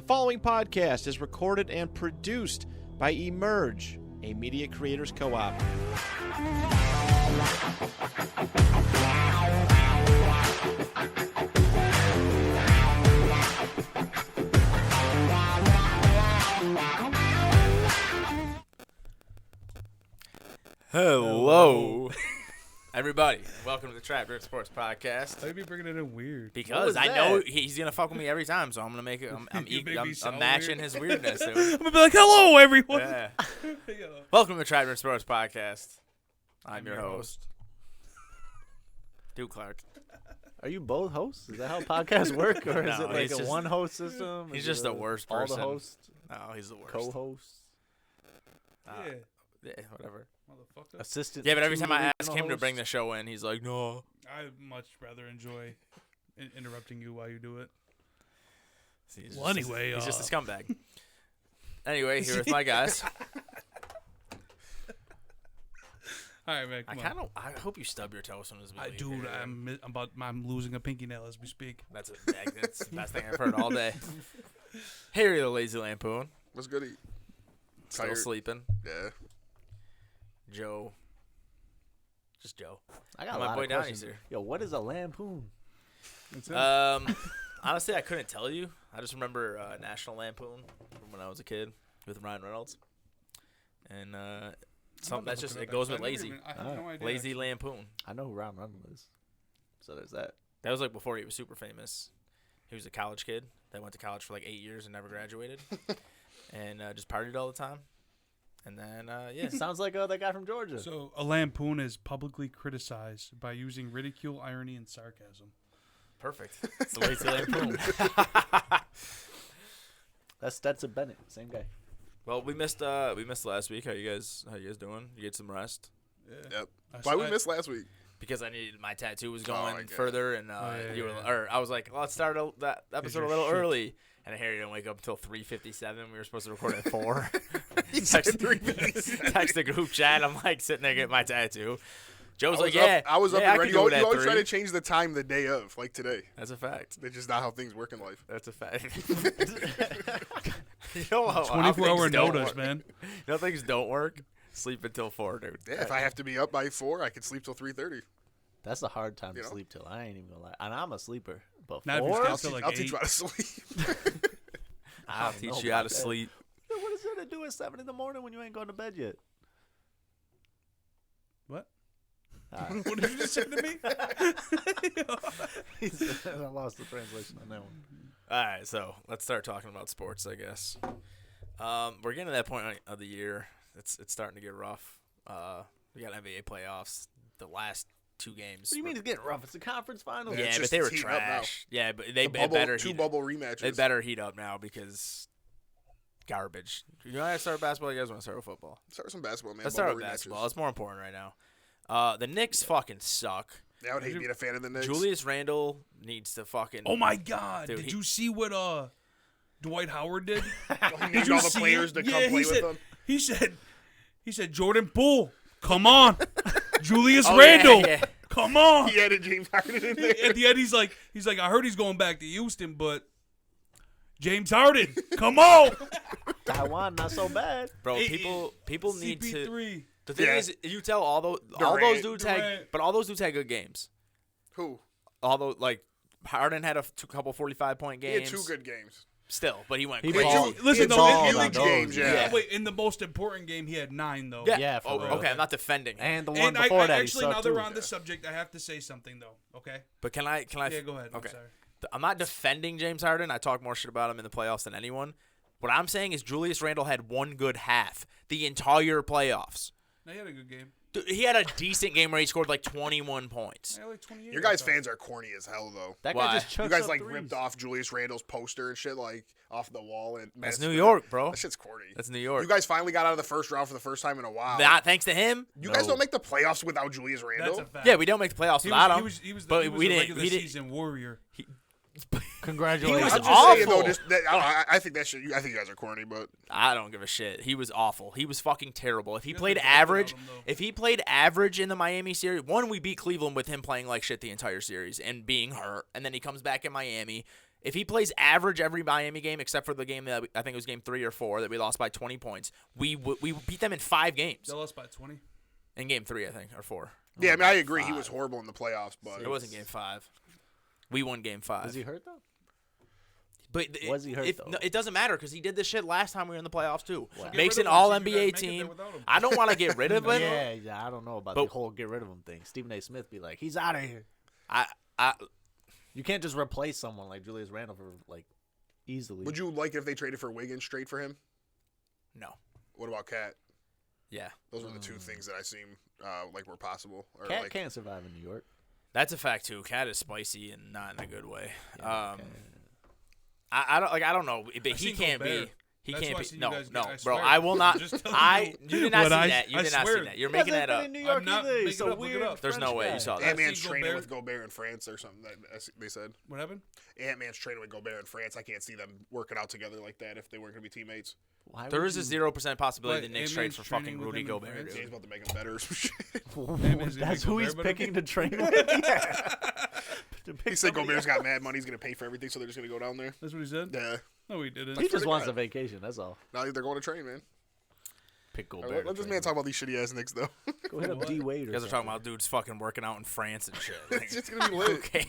following podcast is recorded and produced by Emerge, a media creators co-op. Hello, everybody. Welcome to the TrapNerd Sports Podcast. Why are you bringing it in weird? Because I know he's gonna fuck with me every time, so I'm gonna make it. I'm matching his weirdness. Dude. I'm gonna be like, "Hello, everyone." Yeah. Welcome to the TrapNerd Sports Podcast. I'm your host, Duke Clark. Are you both hosts? Is that how podcasts work, or is No, it like he's a just- one-host system? He's Is just it the worst person. All the hosts, No, he's the worst. co-hosts, Yeah, whatever. Motherfucker. assistant. Yeah, but every to time the I ask original him to bring the host? show in, he's like, "No." I much rather enjoy interrupting you while you do it. See, he's Well, just- anyway, he's just a scumbag. Anyway, here with my guys. All right, man. Come on. I hope you stub your toe as soon as we leave Dude, here. I'm losing a pinky nail as we speak. That's the best thing I've heard all day. Harry the Lazy Lampoon. What's good? Still Tired. sleeping. Yeah. Joe. Just Joe. I got a My lot boy of Donnie's questions. here. Yo, what is a lampoon? That's it. Honestly, I couldn't tell you. I just remember National Lampoon from when I was a kid with Ryan Reynolds. And that's just, it goes with lazy. I have no idea. Lazy Lampoon. I know who Ron Reynolds is, so there's that. That was like before he was super famous. He was a college kid that went to college for like 8 years and never graduated. And just partied all the time. And then, yeah. Sounds like that guy from Georgia. So a lampoon is publicly criticized by using ridicule, irony, and sarcasm. Perfect. It's the Lazy Lampoon. That's Stetson Bennett, same guy. Well, we missed last week. How you guys doing? You get some rest? Yeah. Yep. Why we missed last week? Because I needed my tattoo was I going get it. further, and I was like, let's start that episode a little shit. early. And Harry didn't wake up until 3:57. We were supposed to record at 4. He said 3:57. Text the group chat. I'm like sitting there getting my tattoo. Joe's like, I was up yeah, and I ready. could do it You at always try 3. to change the time the day of, like today. That's a fact. That's just not how things work in life. That's a fact. You know how 24-hour things don't notice, work. man. You know things don't work? Sleep until 4, dude. Yeah, if I have to be up by 4, I can sleep till 3:30. That's a hard time to You know? sleep till. I ain't even gonna lie, and I'm a sleeper. But Not if you 4? stay I'll, till teach, like I'll 8. teach you how to sleep. I'll don't teach know you how to about that. sleep. What is there to do at 7 in the morning when you ain't going to bed yet? What? All right. What did you just say to me? I lost the translation on that one. All right, so let's start talking about sports, I guess. We're getting to that point of the year. It's starting to get rough. We got NBA playoffs. The last 2 games. What do you mean it's getting rough? It's the conference finals. Yeah, Yeah, it's but just they were heating up now. trash. Yeah, but they The better two heat. bubble rematches. They better heat up now because garbage. You want to start with basketball? You guys want to start with football? Start with some basketball, man. Let's start Bubble with rematches. basketball. It's more important right now. The Knicks fucking suck. Yeah, I would hate being a fan of the Knicks. Julius Randle needs to fucking. Oh my God! Dude, Did you see what Dwight Howard did? He named all the players to come play with him. He said, Jordan Poole, come on. Julius Oh, Randle, yeah. come on. He added James Harden in there. At the end, he's like, I heard he's going back to Houston, but James Harden, come on. Taiwan, not so bad. Bro, Hey, people need to. CP3. The thing Yeah. is, you tell all those Durant. dudes Durant. but all those dudes had good games. Who? Although, like, Harden had a couple 45-point He games. had 2 good games. Still, but he went He crazy. balled. Listen, He though, balled in on huge those, games, yeah. Wait, in the most important game, he had 9 though. Yeah, for oh, real. okay, I'm not defending him. And the one And before I that, actually, he now sucked that too. we're on this subject, I have to say something though. Okay. But can I? Yeah, go ahead. Okay. I'm sorry. I'm not defending James Harden. I talk more shit about him in the playoffs than anyone. What I'm saying is Julius Randle had one good half the entire playoffs. No, he had a good game. Dude, he had a decent game where he scored like 21 points. He had like 28. Your guys' fans are corny as hell, though. That Why? guy just You chucks guys up like threes. ripped off Julius Randle's poster and shit like off the wall. And That's Madison New Square. York, bro. That shit's corny. That's New York. You guys finally got out of the first round for the first time in a while. Not thanks to him. You guys No. don't make the playoffs without Julius Randle. That's a fact. Yeah, we don't make the playoffs He without was, him. he was but he was we the didn't. regular He didn't. season warrior. Congratulations. He was I'm just saying, though, awful. I think that shit. I think you guys are corny, but I don't give a shit. He was awful. He was fucking terrible. If he You played have to talk average, about him, though. if he played average in the Miami series, one, we beat Cleveland with him playing like shit the entire series and being hurt, and then he comes back in Miami. If he plays average every Miami game except for the game that I think it was game 3 or 4 that we lost by 20 points, we beat them in 5 games. They lost by 20. In game 3, I think, or 4. yeah, I mean, I agree. He was horrible in the playoffs, but It wasn't game 5. We won game 5. Was he hurt though? But Was he hurt, though? No, it doesn't matter because he did this shit last time we were in the playoffs too. Wow. Get Makes rid an of him, All see if you guys NBA make it there team. without him. I don't want to get rid of him. Yeah, I don't know about But- the whole get rid of him thing. Stephen A. Smith be like, he's out of here. I You can't just replace someone like Julius Randle for like easily. would you like it if they traded for Wiggins straight for him? no. What about Cat? Yeah, Those are the two things that I seem like were possible. Or Cat like, can't survive in New York. that's a fact too. Cat is spicy and not in a good way. Yeah, Cat- I don't know, but I've he seen can't Gobert. be. He That's can't why I be. seen you No, guys no, get- I bro. swear. I will not. Just telling You did not What see I- that. You I did not see swear. that. You're He making hasn't that been up. in New York I'm not either. He's making so it up, look weird. it up. There's no French way guy. you saw that. Ant-Man's seen training Gobert. with Gobert in France or something. They said What happened? Ant-Man's training with Gobert in France. I can't see them working out together like that if they weren't going to be teammates. Why There would is a you- 0% possibility Wait, the Knicks trade Ant-Man's for fucking training with Rudy him in Gobert, France? dude. James about to make him better or some shit. Ant-Man's gonna That's make who he's Gobert better? picking to train with? Yeah. To pick He said somebody Gobert's else. got mad money. He's going to pay for everything, so they're just going to go down there. That's what he said? Yeah. No, he didn't. He That's just pretty wants good. a vacation. That's all. Now they're going to train, man. Pick All Gobert. right, let this man talk about these shitty ass Knicks, though. Go hit up What? D Wade. You guys are talking about dudes fucking working out in France and shit. Like, It's just going to be who lit. cares?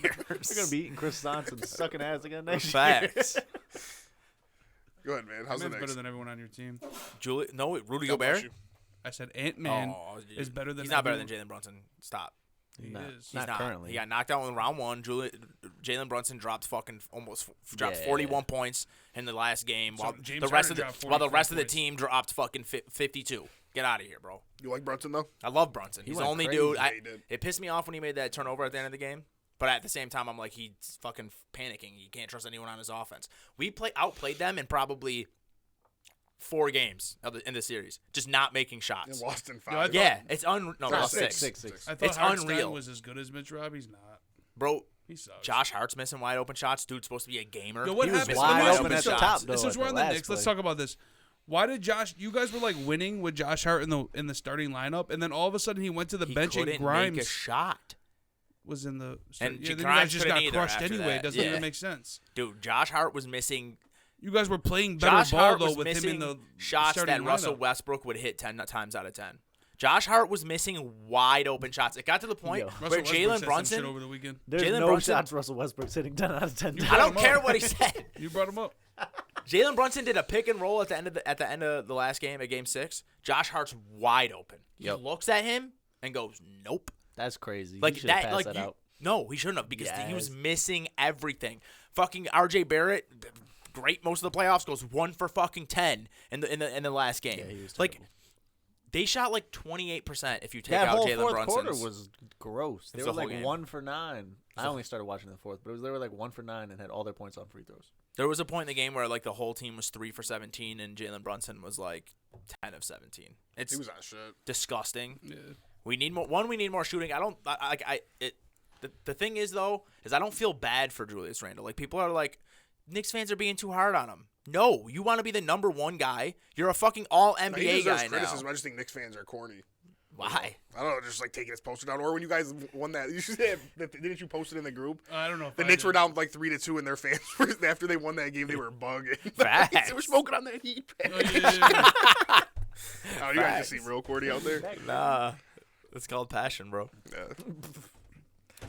They're gonna be eating croissants and sucking ass again next year. Facts. Go ahead, man. How's the Ant-Man's better Knicks? than everyone on your team. Rudy God bless Gobert? you. I said Ant-Man Oh, is better than He's not better than everyone. Jalen Brunson. Stop. He Not- is. He's Not not. currently. He got knocked out in round 1. Jalen Brunson dropped fucking almost dropped Yeah. 41 points in the last game, So while James the rest of Harden the dropped while the 44 rest of the points. team dropped fucking 52. Get out of here, bro. You like Brunson, though? I love Brunson. He He's the went only crazy. dude. Yeah, he did. It pissed me off when he made that turnover at the end of the game. But at the same time, I'm like, he's fucking panicking. He can't trust anyone on his offense. We outplayed them in probably 4 games in the series, just not making shots. In lost in Yo, I 5. Yeah, it's no, No, lost six. 6. Six. I thought It's Hartenstein unreal. was as good as Mitch Rob. He's not. Bro, He sucks. Josh Hart's missing wide open shots. Dude's supposed to be a gamer. Yo, what He was happened? wide Let me open ask at you the this. top, though, Since at we're the on the last Knicks, let's play. talk about this. Why did Josh? You guys were like winning with Josh Hart in the starting lineup, and then all of a sudden he went to the He bench and couldn't Grimes make a shot. was in the. And yeah, then you Grimes guys just couldn't got either crushed after anyway. that. It doesn't Yeah. even make sense. Dude, Josh Hart was missing. You guys were playing better Josh ball Hart though was with him missing in the shots starting that Russell lineup. Westbrook would hit 10 times out of 10. Josh Hart was missing wide open shots. It got to the point Yo. Russell where Westbrook Jalen said some shit Brunson. over the weekend. There's Jalen no Brunson- shots Russell Westbrook's hitting 10 out of 10 I times. don't care what he said. You brought him up. Jalen Brunson did a pick and roll at the end of the last game at Game 6. Josh Hart's wide open. Yep. He looks at him and goes, "Nope." That's crazy. Like He should have that. passed Like that you, out. no, he shouldn't have because he was Yes. missing everything. Fucking RJ Barrett, great most of the playoffs, goes 1 for fucking 10 in the last game. Yeah, he was like terrible. they shot like 28% if you take That out whole Jalen fourth Brunson's. quarter was gross. They It's were the whole like game. 1 for 9. I only started watching the fourth, but they were like 1 for 9 and had all their points on free throws. There was a point in the game where like the whole team was 3 for 17 and Jalen Brunson was like 10 of 17. It's He was on shit. disgusting. Yeah. We need more. We need more shooting. The thing is though, is I don't feel bad for Julius Randle. Like people are like, Knicks fans are being too hard on him. No, you want to be the number 1 guy. You're a fucking all He NBA deserves guy now. criticism. I just think Knicks fans are corny. Why? I don't know, just like taking his poster down. Or when you guys won that, you should have, didn't you post it in the group? I don't know. If The I Knicks did. were down like 3-2, and their fans were, after they won that game, they were bugging. Facts. They were smoking on that heat. Oh, yeah. Oh, you guys just seem real corny out there. Nah, it's called passion, bro. Yeah.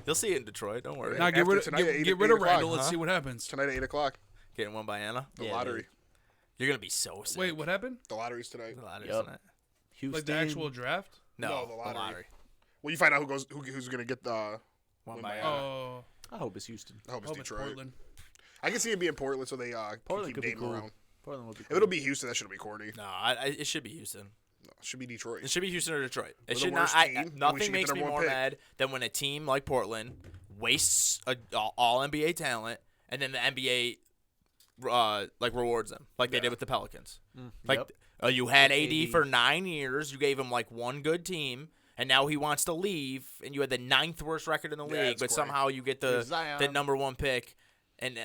You'll see it in Detroit. Don't worry. Nah, get After rid of tonight at 8 get rid of o'clock, Randall. Let's huh? see what happens. Tonight at 8 o'clock, Getting one by Anna. the Yeah, lottery. You're gonna be so sick. Wait, what happened? The lottery's tonight. The lottery, Yup. isn't it? Houston. Like the actual draft? No, the the lottery. lottery. Well, you find out who's going to get the. One Win by by Anna. Oh, I hope it's Houston. I hope it's hope it's Detroit. Portland. I can see it being Portland, so they can Portland keep could be Dame cool. around. Portland would be If cool. it'll be Houston, that shouldn't be corny. No, it should be Houston. No, it should be Detroit. It should be Houston or Detroit. We're It the should not. worst team, and we should Nothing get the makes me number more one pick. mad than when a team like Portland wastes all NBA talent and then the NBA like rewards them like they Yeah. did with the Pelicans. Mm, Like yep. you had AD AD. for 9 years, you gave him like one good team, and now he wants to leave, and you had the 9th worst record in the Yeah, league, it's but great. somehow you get the Zion. number 1 pick. And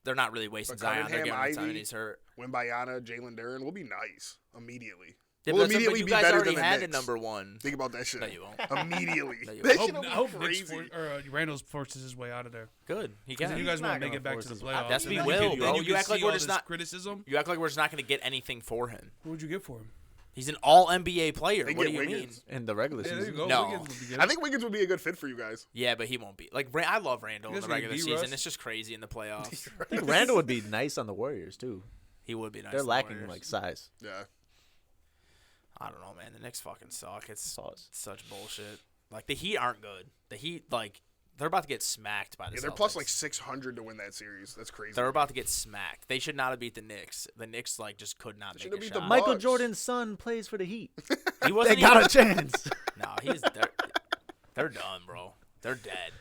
they're not really wasting But Zion. They're Cunningham, giving him time, and Ivy, he's hurt. Wimbayana, Jalen Duren will be nice immediately. Yeah, We'll but that's- but immediately you be guys better already than the had the Knicks. number one. Think about that shit. No, you won't. Immediately. No, you That won't. shit I hope will be Nick's crazy. Randall's forces his way out of there. Good. He Because can. you guys not won't make gonna it back to force the his- playoffs. That's and be then will, then bro. you You can act like see we're all just this not- criticism. You act like we're just not going to get anything for him. What would you get for him? He's an all NBA player. They What do get you mean? Wiggins. In the regular Yeah, there you season. go. No. Wiggins would be good. I think Wiggins would be a good fit for you guys. Yeah, but he won't be. Like I love Randall You in guys the ready regular D-Russ? season. It's just crazy in the playoffs. I think Randall would be nice on the Warriors too. He would be nice. They're to the lacking Warriors. like size. Yeah. I don't know, man. The Knicks fucking suck. It's Sauce. such bullshit. Like the Heat aren't good. The Heat, like, they're about to get smacked by the Yeah, they're Celtics. plus like 600 to win that series. That's crazy. They're about to get smacked. They should not have beat the Knicks. The Knicks like just could not They make should a have beat shot. the Michael Bucks. Jordan's son plays for the Heat. He They wasn't got even, a chance. No, they're done, bro. They're dead.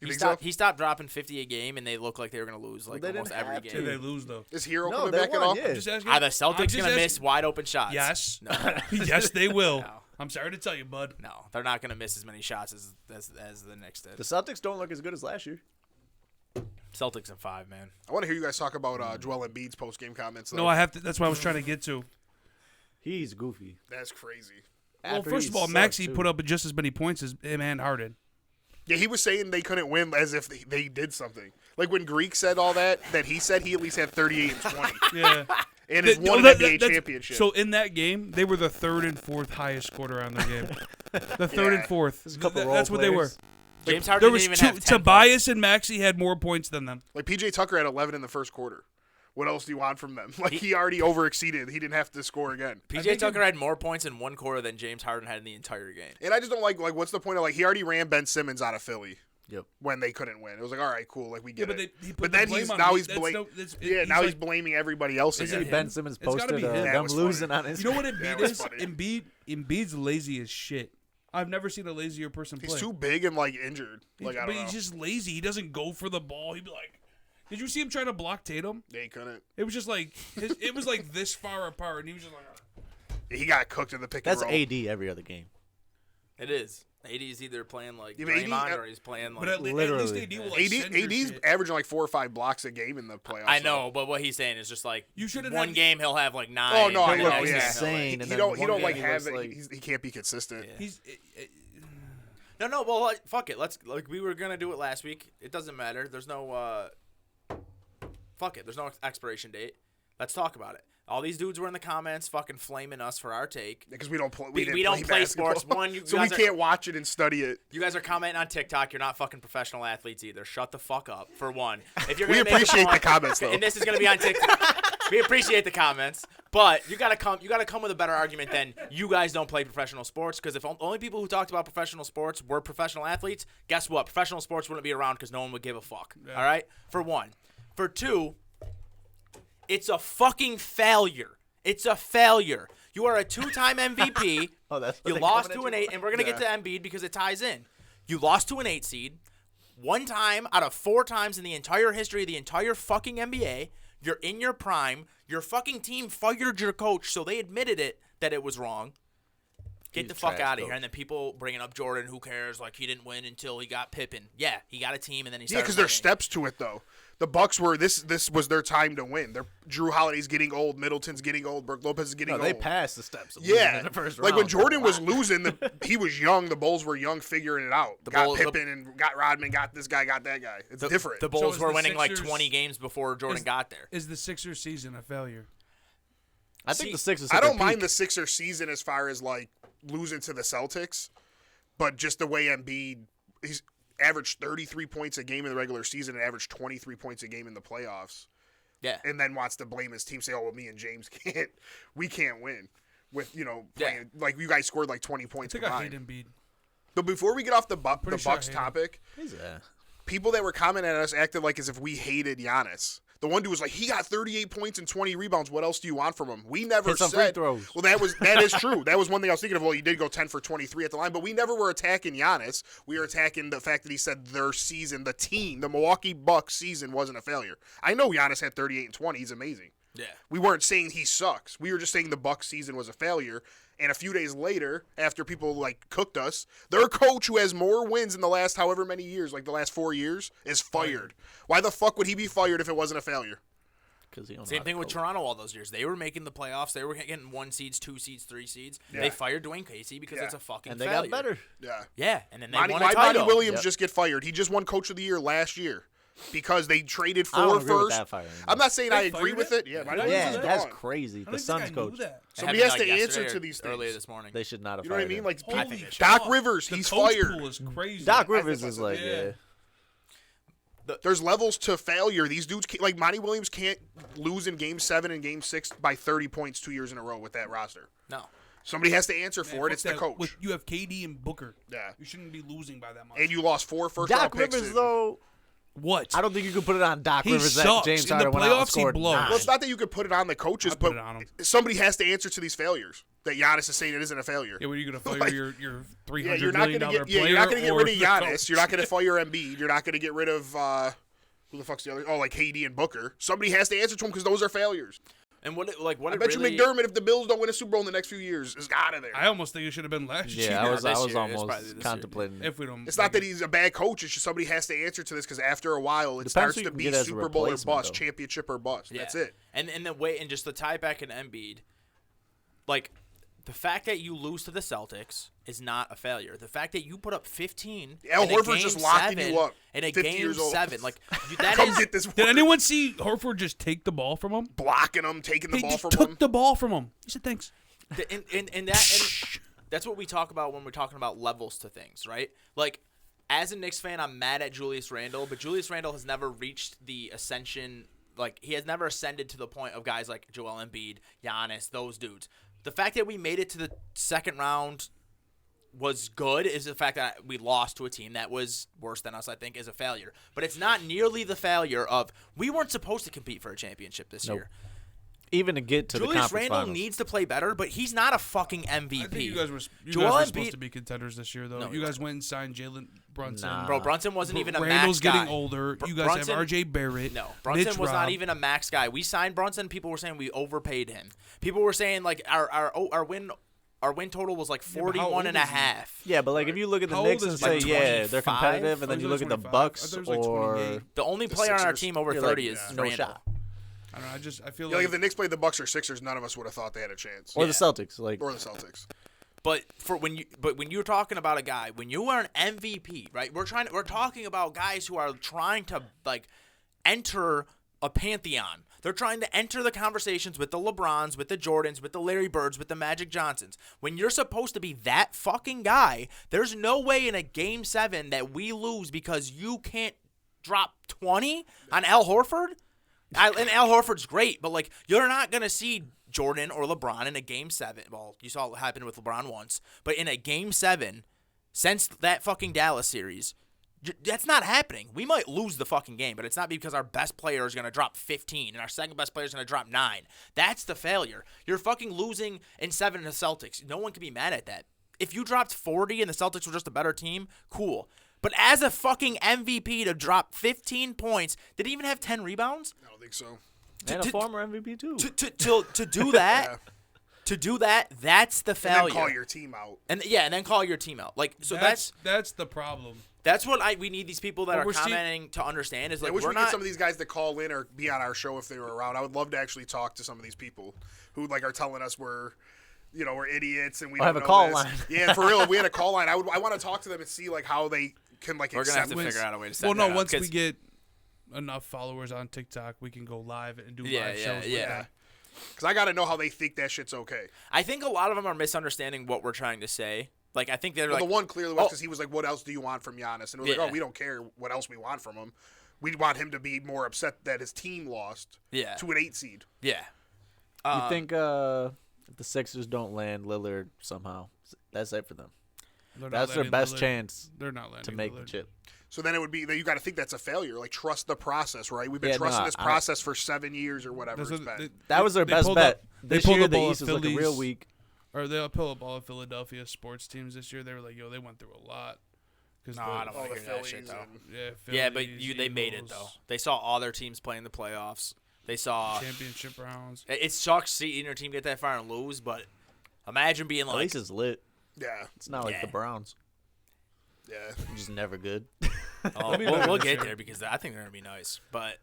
You He think stopped, so? he stopped dropping 50 a game, and they look like they were gonna lose like they almost didn't every have to. Did they game. lose though? Is Hero No, coming they back at won, all? yeah. I'm just asking. Are the I'm Celtics just gonna asking. miss wide open shots? Yes. No. Yes, they will. No. I'm sorry to tell you, bud. No, they're not gonna miss as many shots as the Knicks did. The Celtics don't look as good as last year. Celtics in 5, man. I want to hear you guys talk about Joel Embiid's post-game comments. Though. No, I have to. That's what I was trying to get to. He's goofy. That's crazy. Well, After first he of all, sucks, Maxey too. put up just as many points as him and Harden. Yeah, he was saying they couldn't win as if they did something. Like when Greek said all that he said he at least had 38 and 20. Yeah. And his That- one that- NBA that's- championship. So in that game, they were the third and fourth highest scorer on the game. The third and Yeah. fourth. There's a couple role That's what they were. players. James Harden There didn't was even two. have 10 Tobias and Maxey had more points than them. Like PJ Tucker had 11 in the first quarter. What else do you want from them? Like he already overexceeded. He didn't have to score again. PJ think Tucker had more points in one quarter than James Harden had in the entire game. And I just don't like what's the point of he already ran Ben Simmons out of Philly. Yep. When they couldn't win, it was like, all right, cool, like we get Yeah, but it. he put But the then blame he's on now him. he's That's blaming. no- that's- Yeah, he's now like- he's blaming everybody else Is again. it Ben him? Simmons It's gotta posted be him. That them was losing funny. on his. You know what That Embiid was is? funny. Embiid's lazy as shit. I've never seen a lazier person play. He's too big and injured. I but don't know. he's just lazy. He doesn't go for the ball. He'd be like, "Did you see him trying to block Tatum? Yeah, he couldn't. It was just like it was like this far apart, and he was just like." He got cooked in the pick That's and roll. AD every other game. It is. AD is either playing like Yeah, but AD Draymond or he's playing like. But at least Literally. AD will like AD, send your AD's shit. averaging 4 or 5 blocks a game in the playoffs. I know, but what he's saying is just like You shouldn't one have- game he'll have like 9. Oh no, I and the know. next Yeah, game he'll, insane. He, And he then don't. one He don't game like he have looks it. like- He can't be consistent. Yeah. He's No. Well, fuck it. Let's we were gonna do it last week. It doesn't matter. There's no. Fuck it. There's no expiration date. Let's talk about it. All these dudes were in the comments, fucking flaming us for our take. Because we don't play. We didn't don't play basketball. sports. One, you so we guys are- can't watch it and study it. You guys are commenting on TikTok. You're not fucking professional athletes either. Shut the fuck up. For one, if you're We gonna make a appreciate the point- comments though. and this is gonna be on TikTok. We appreciate the comments, but you gotta come with a better argument than you guys don't play professional sports. Because if only people who talked about professional sports were professional athletes, guess what? Professional sports wouldn't be around because no one would give a fuck. Yeah. All right. For one, for two, it's a fucking failure. It's a failure. You are a 2-time MVP. Oh, that's what You they're lost coming to at an you 8, and we're gonna get to Embiid because it ties in. You lost to an 8 seed, one time out of 4 times in the entire history of the entire fucking NBA. You're in your prime. Your fucking team fired your coach, so they admitted it that it was wrong. Get He's the fuck trash out of here. coach. And then people bringing up Jordan, who cares? Like he didn't win until he got Pippen. Yeah, he got a team, and then he Yeah, started because there's winning. steps to it though. The Bucks were this was their time to win. Drew Holiday's getting old, Middleton's getting old, Brook Lopez is getting No, old. they passed the steps. of losing Yeah, in the first like round. when Jordan was losing, he was young. The Bulls were young, figuring it out. Got Bulls- Pippen and got Rodman, got this guy, got that guy. It's different. The Bulls is were the winning like Sixers- 20 games before Jordan is- got there. is the Sixers season a failure? I think See, the Sixers. I hit don't their mind peak. the Sixers season as far as losing to the Celtics, but just the way Embiid, he's averaged 33 points a game in the regular season and averaged 23 points a game in the playoffs. Yeah. And then wants to blame his team, say, "Oh, well, me and James we can't win." With playing like you guys scored 20 I points think I hate combined. Embiid. But before we get off the pretty sure I Bucks hate him. topic, He's a- people that were commenting on us acted like as if we hated Giannis. The one dude was like, he got 38 points and 20 rebounds. What else do you want from him? We never Hit some said. free throws. Well, that is true. That was one thing I was thinking of. Well, he did go 10 for 23 at the line, but we never were attacking Giannis. We were attacking the fact that he said their season, the team, the Milwaukee Bucks season wasn't a failure. I know Giannis had 38 and 20. He's amazing. Yeah. We weren't saying he sucks. We were just saying the Bucs season was a failure. And a few days later, after people like cooked us, their coach who has more wins in the last however many years, like the last 4 years, is fired. Why the fuck would he be fired if it wasn't a failure? Same thing with Toronto all those years. They were making the playoffs. They were getting 1 seeds, 2 seeds, 3 seeds. Yeah. They fired Dwayne Casey because it's a fucking and they failure. got better. Yeah. Yeah, and then they Monty, won a why title. Monty Williams just get fired? He just won Coach of the Year last year because they traded I don't for agree with first. that firing. I'm not saying I They agree fired with him? it. Yeah, Monty Yeah, Williams Yeah, is that's gone. crazy. I The don't think I Suns knew coach. that. It Somebody happened, has like, to answer yesterday to or these earlier things. this morning. They should not have You know what I fired mean? him. Like I think they should. Doc Rivers, The he's coach fired. pool is crazy. Doc I Rivers think is that's like, yeah. yeah. There's levels to failure. These dudes, like Monty Williams, can't lose in Game 7 and Game 6 by 30 points 2 years in a row with that roster. No. Somebody has to answer for it. fuck It's the that. coach. You have KD and Booker. Yeah. You shouldn't be losing by that much. And you lost 4 first-round Doc picks. Rivers, though, what? I don't think you could put it on Doc He Rivers that sucks. James In the Harden went out and playoffs, he scored blows. 9. Well, it's not that you could put it on the coaches, I put but it on 'em. somebody has to answer to these failures. That Giannis is saying it isn't a failure. Yeah, what are you going to fire Like, your Yeah, $300 you're not million going to get. player? Yeah, you're not going to get or rid of the Giannis. coach? You're not going to fire Embiid. You're not going to get rid of who the fuck's the other? Oh, like KD and Booker. Somebody has to answer to them because those are failures. And what I it bet really, you McDermott, if the Bills don't win a Super Bowl in the next few years, is out of there. I almost think it should have been last year. Yeah, I was this year, it's almost probably this year. contemplating. If we don't, It's not that he's a bad coach. It's just somebody has to answer to this because after a while, it Depends starts who to you can be get as a Super Bowl or replacement, bust, though. championship or bust. Yeah. That's it. And the way, and just to tie it back in Embiid, like the fact that you lose to the Celtics is not a failure. The fact that you put up 15 Al in a Horford's game just locking 7, you up. in a 50 game years old. 7, like that Come is get this Did work. anyone see Horford just take the ball from him? Blocking him, taking the He ball just from took him. the ball from him. He said thanks. and that's what we talk about when we're talking about levels to things, right? Like, as a Knicks fan, I'm mad at Julius Randle, but Julius Randle has never reached the ascension. Like, he has never ascended to the point of guys like Joel Embiid, Giannis, those dudes. The fact that we made it to the second round was good is the fact that we lost to a team that was worse than us, I think, is a failure. But it's not nearly the failure of we weren't supposed to compete for a championship this year. Even to get to the Julius conference Randle finals. needs to play better, but he's not a fucking MVP. I think you guys were Joel supposed Embiid- to be contenders this year, though. No, you we guys went and signed Jalen Brunson. Nah. Bro, Brunson wasn't even a Randall's max guy. getting older. Br- You guys Brunson- have R.J. Barrett. No, Brunson Mitch was not Rob. even a max guy. We signed Brunson. People were saying we overpaid him. People were saying like our win total was like Yeah, but how 41 and a old is he? half. Yeah, but like if you look at the How old Knicks and is say, he? yeah, they're 25? competitive, and then I you thought look he at was the 25. I Bucks thought he was like or 28. The only The player on our Sixers. team over you're 30 like, is no Randle. shot. I don't know. I feel Yeah, like like if the Knicks played the Bucks or Sixers, none of us would have thought they had a chance. or Yeah. the Celtics. Like Or the Celtics. But when you're talking about a guy, when you are an MVP, right? We're talking about guys who are trying to like enter a pantheon. They're trying to enter the conversations with the LeBrons, with the Jordans, with the Larry Birds, with the Magic Johnsons. When you're supposed to be that fucking guy, there's no way in a game 7 that we lose because you can't drop 20 on Al Horford. And Al Horford's great, but like you're not gonna see Jordan or LeBron in a game 7. Well, you saw what happened with LeBron once, but in a game 7, since that fucking Dallas series, that's not happening. We might lose the fucking game, but it's not because our best player is gonna drop 15 and our second best player is gonna drop 9. That's the failure. You're fucking losing in 7 to the Celtics. No one can be mad at that. If you dropped 40 and the Celtics were just a better team, cool. But as a fucking MVP to drop 15 points, did he even have 10 rebounds? I don't think so. and a to- former MVP too. To do that, Yeah. to do that, that's the And failure. then call your team out. and then call your team out. Like so that's the problem. that's what we need these people that But are we're seeing- commenting to understand is I like wish we're we not get some of these guys to call in or be on our show if they were around. I would love to actually talk to some of these people who like are telling us we're idiots and we I'll don't have a know call this. line. Yeah, for real, we had a call line. I want to talk to them and see like how they can like we're gonna have accept to this. figure out a way to set Well, that no. up, Once we 'cause- get enough followers on TikTok, we can go live and do Yeah, live yeah, shows. with yeah. that. Because I got to know how they think that shit's okay. I think a lot of them are misunderstanding what we're trying to say. Like I think they're Well, like the one clearly was oh. because he was like, "What else do you want from Giannis?" And we're Yeah. like, "Oh, we don't care what else we want from him. We want him to be more upset that his team lost Yeah. to an 8 seed." yeah. You think if the Sixers don't land Lillard somehow, that's it for them. They're not That's their landing best Lillard. chance They're not landing to make the Lillard. chip. So then it would be that you got to think that's a failure. Like trust the process, right? We've been Yeah, trusting no, this I- process for 7 years or whatever That's it's what been. That was their they best pulled bet. up- they This pulled year, up the all East of is looking real Philly's- weak. Or they'll pull up all of Philadelphia sports teams this year. They were like, yo, they went through a lot. Cause No, I don't all want the to hear that shit Phillies though. and Yeah, Yeah, but Phillies, they made it Eagles. though. They saw all their teams play in the playoffs. They saw. Championship rounds. It sucks seeing your team get that far and lose, but imagine being At like. least it's lit. Yeah. It's not like the Browns. Yeah. They're just never good. Oh, we'll get there because I think they're gonna be nice. But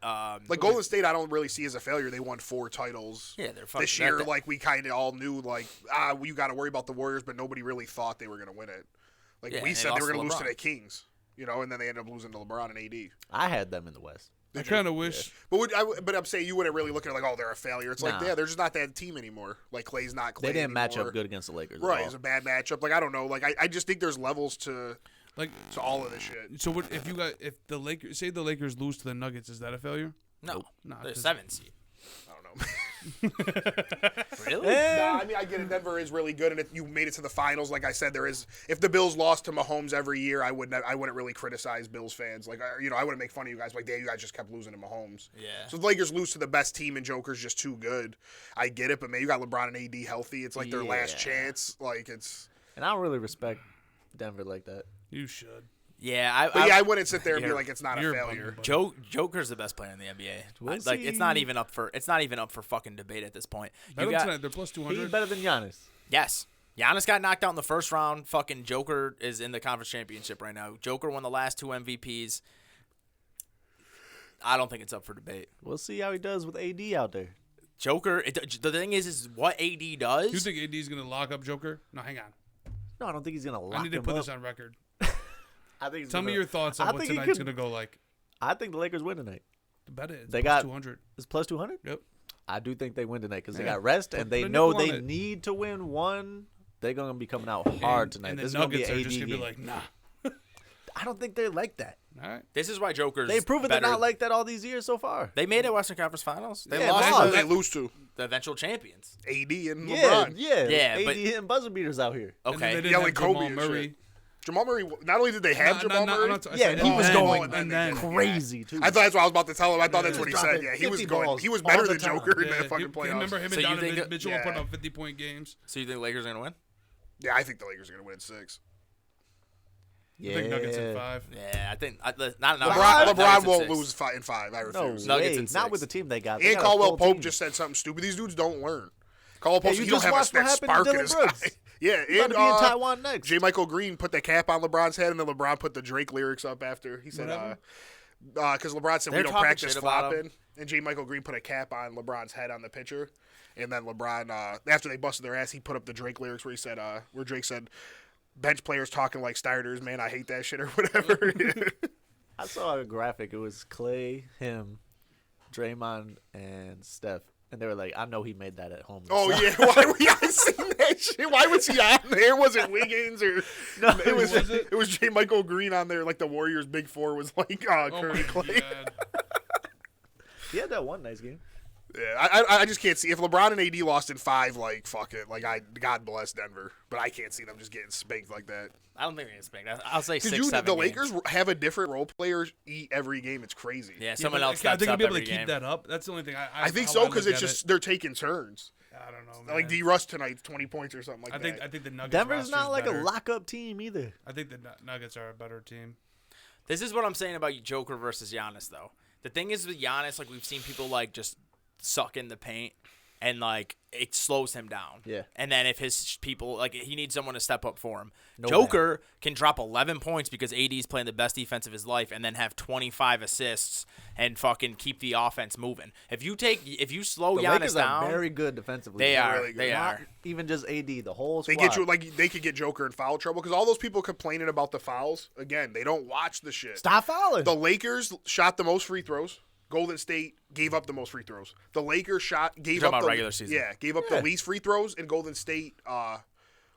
Like Golden State, I don't really see as a failure. They won 4 titles. Yeah, they're fucking this year. Like we kind of all knew, like you got to worry about the Warriors, but nobody really thought they were going to win it. Like Yeah, we and said, they were going to lose LeBron. to the Kings, and then they ended up losing to LeBron and AD. I had them in the West. I kind of wish. But I'm saying you wouldn't really look at it like, oh, they're a failure. It's like, Nah. yeah, they're just not that team anymore. Like Clay's not Clay. They didn't match anymore. up good against the Lakers. Right, At it's all. a bad matchup. Like I don't know. Like I just think there's levels to Like, all of this shit. so what if the Lakers say the Lakers lose to the Nuggets? Is that a failure? no, Nah, they're 'cause- 7 seed. I don't know. Really? Nah, I mean, I get it. Denver is really good, and if you made it to the finals, like I said, there is. If the Bills lost to Mahomes every year, I wouldn't really criticize Bills fans. Like, I wouldn't make fun of you guys. Like, damn, you guys just kept losing to Mahomes. Yeah. So the Lakers lose to the best team, and Joker's just too good. I get it, but man, you got LeBron and AD healthy. It's like their last Yeah. chance. Like it's. And I don't really respect Denver like that. You should. Yeah, But I wouldn't sit there and be you're- like it's not a you're failure. bugging, Joker's the best player in the NBA. We'll Like it's see. not even up for fucking debate at this point. Bet You them got tonight. They're plus He's 200. better than Giannis. yes. Giannis got knocked out in the first round. Fucking Joker is in the conference championship right now. Joker won the last 2 MVPs. I don't think it's up for debate. We'll see how he does with AD out there. Joker. The thing is what AD does. You think AD's gonna lock up Joker? No, hang on. No, I don't think he's gonna lock I need to him put up. this on record. I think. He's Tell me gonna- your thoughts on I what think he tonight's could- gonna go like. I think the Lakers win tonight. Bet it. It's They plus got- 200. It's plus 200. Yep. I do think they win tonight because they Yeah. got rest and Put they a know nickel on they it. need to win one. They're gonna be coming out hard And- tonight. And the This is gonna be Nuggets an are AD just gonna game. be like, nah. I don't think they're like that. All right. This is why Joker's. They've proven better. they're not like that all these years so far. They made it Western Conference Finals. They Yeah, lost they Who to did they the, lose to? the eventual champions. AD and Yeah, LeBron. yeah, Yeah, but- AD hitting buzzer beaters out here. And then they Okay. didn't Yelling have Kobe Jamal and Murray. shit. Jamal Murray. Not only did they have Jamal Murray, Yeah, he was going and then crazy too. I thought that's what I was about to tell him. I thought that's He what he was said. dropping Yeah, he was 50 going. balls He was all better the than time. Joker in Yeah, that fucking playoffs. remember him and So you Donovan think- Mitchell yeah. were putting up 50-point games. So you think Lakers are gonna win? Yeah, I think the Lakers are going to win in 6. I think Nuggets in 5. Yeah, I think not LeBron, Nuggets LeBron in won't 6. lose in 5. I No refuse. Nuggets way. in Not 6. with the team they got. They And got a Caldwell full Pope team. just said something stupid. These dudes don't learn. Caldwell Pope, you he don't just have watched what that happened to spark in Dylan his Brooks. eye. Yeah, He's about and to be in Taiwan next. J. Michael Green put the cap on LeBron's head, and then LeBron put the Drake lyrics up after. He said, Whatever. because LeBron said They're we don't talking practice shit about flopping, and J. Michael Green put a cap on LeBron's head on the picture, and then LeBron, after they busted their ass, he put up the Drake lyrics where he said, where Drake said, bench players talking like starters, man, I hate that shit or whatever. I saw a graphic. It was Clay, him, Draymond, and Steph, and they were like, "I know he made that at home." Oh yeah, why were you seen that shit? Why was he on there? Was it Wiggins or No, it was was it? it was J. Michael Green on there? Like the Warriors' big four was like Oh Curry, my Clay. God. he had that one nice game. Yeah, I just can't see if LeBron and AD lost in 5. Like fuck it, like God bless Denver, but I can't see them just getting spanked like that. I don't think they're gonna spank. I'll say Because 6, 7 the games. Lakers have a different role players eat every game. It's crazy. Yeah, Yeah, someone but else I steps think I'll up be able to every keep game. that up. That's the only thing. I think how so look because it's at just they're taking turns. I don't know, man. Like D. Russ tonight, 20 points or something like I that. think the Nuggets. Denver's not roster's like better. a lock-up team either. I think the Nuggets are a better team. This is what I'm saying about Joker versus Giannis, though. The thing is with Giannis, like we've seen people like just suck in the paint, and like it slows him down. Yeah. And then if his people like he needs someone to step up for him. No Joker can drop 11 points because AD's playing the best defense of his life, and then have 25 assists and fucking keep the offense moving. If you slow The Giannis Lakers down, are very good defensively. they They're are. really good. They not are. even just AD. The whole They squad. get you like they could get Joker in foul trouble because all those people complaining about the fouls. Again, they don't watch the shit. Stop fouling. The Lakers shot the most free throws. Golden State gave up the most free throws. The Lakers gave talking up about the regular season. Yeah, gave up Yeah. the least free throws, and Golden State.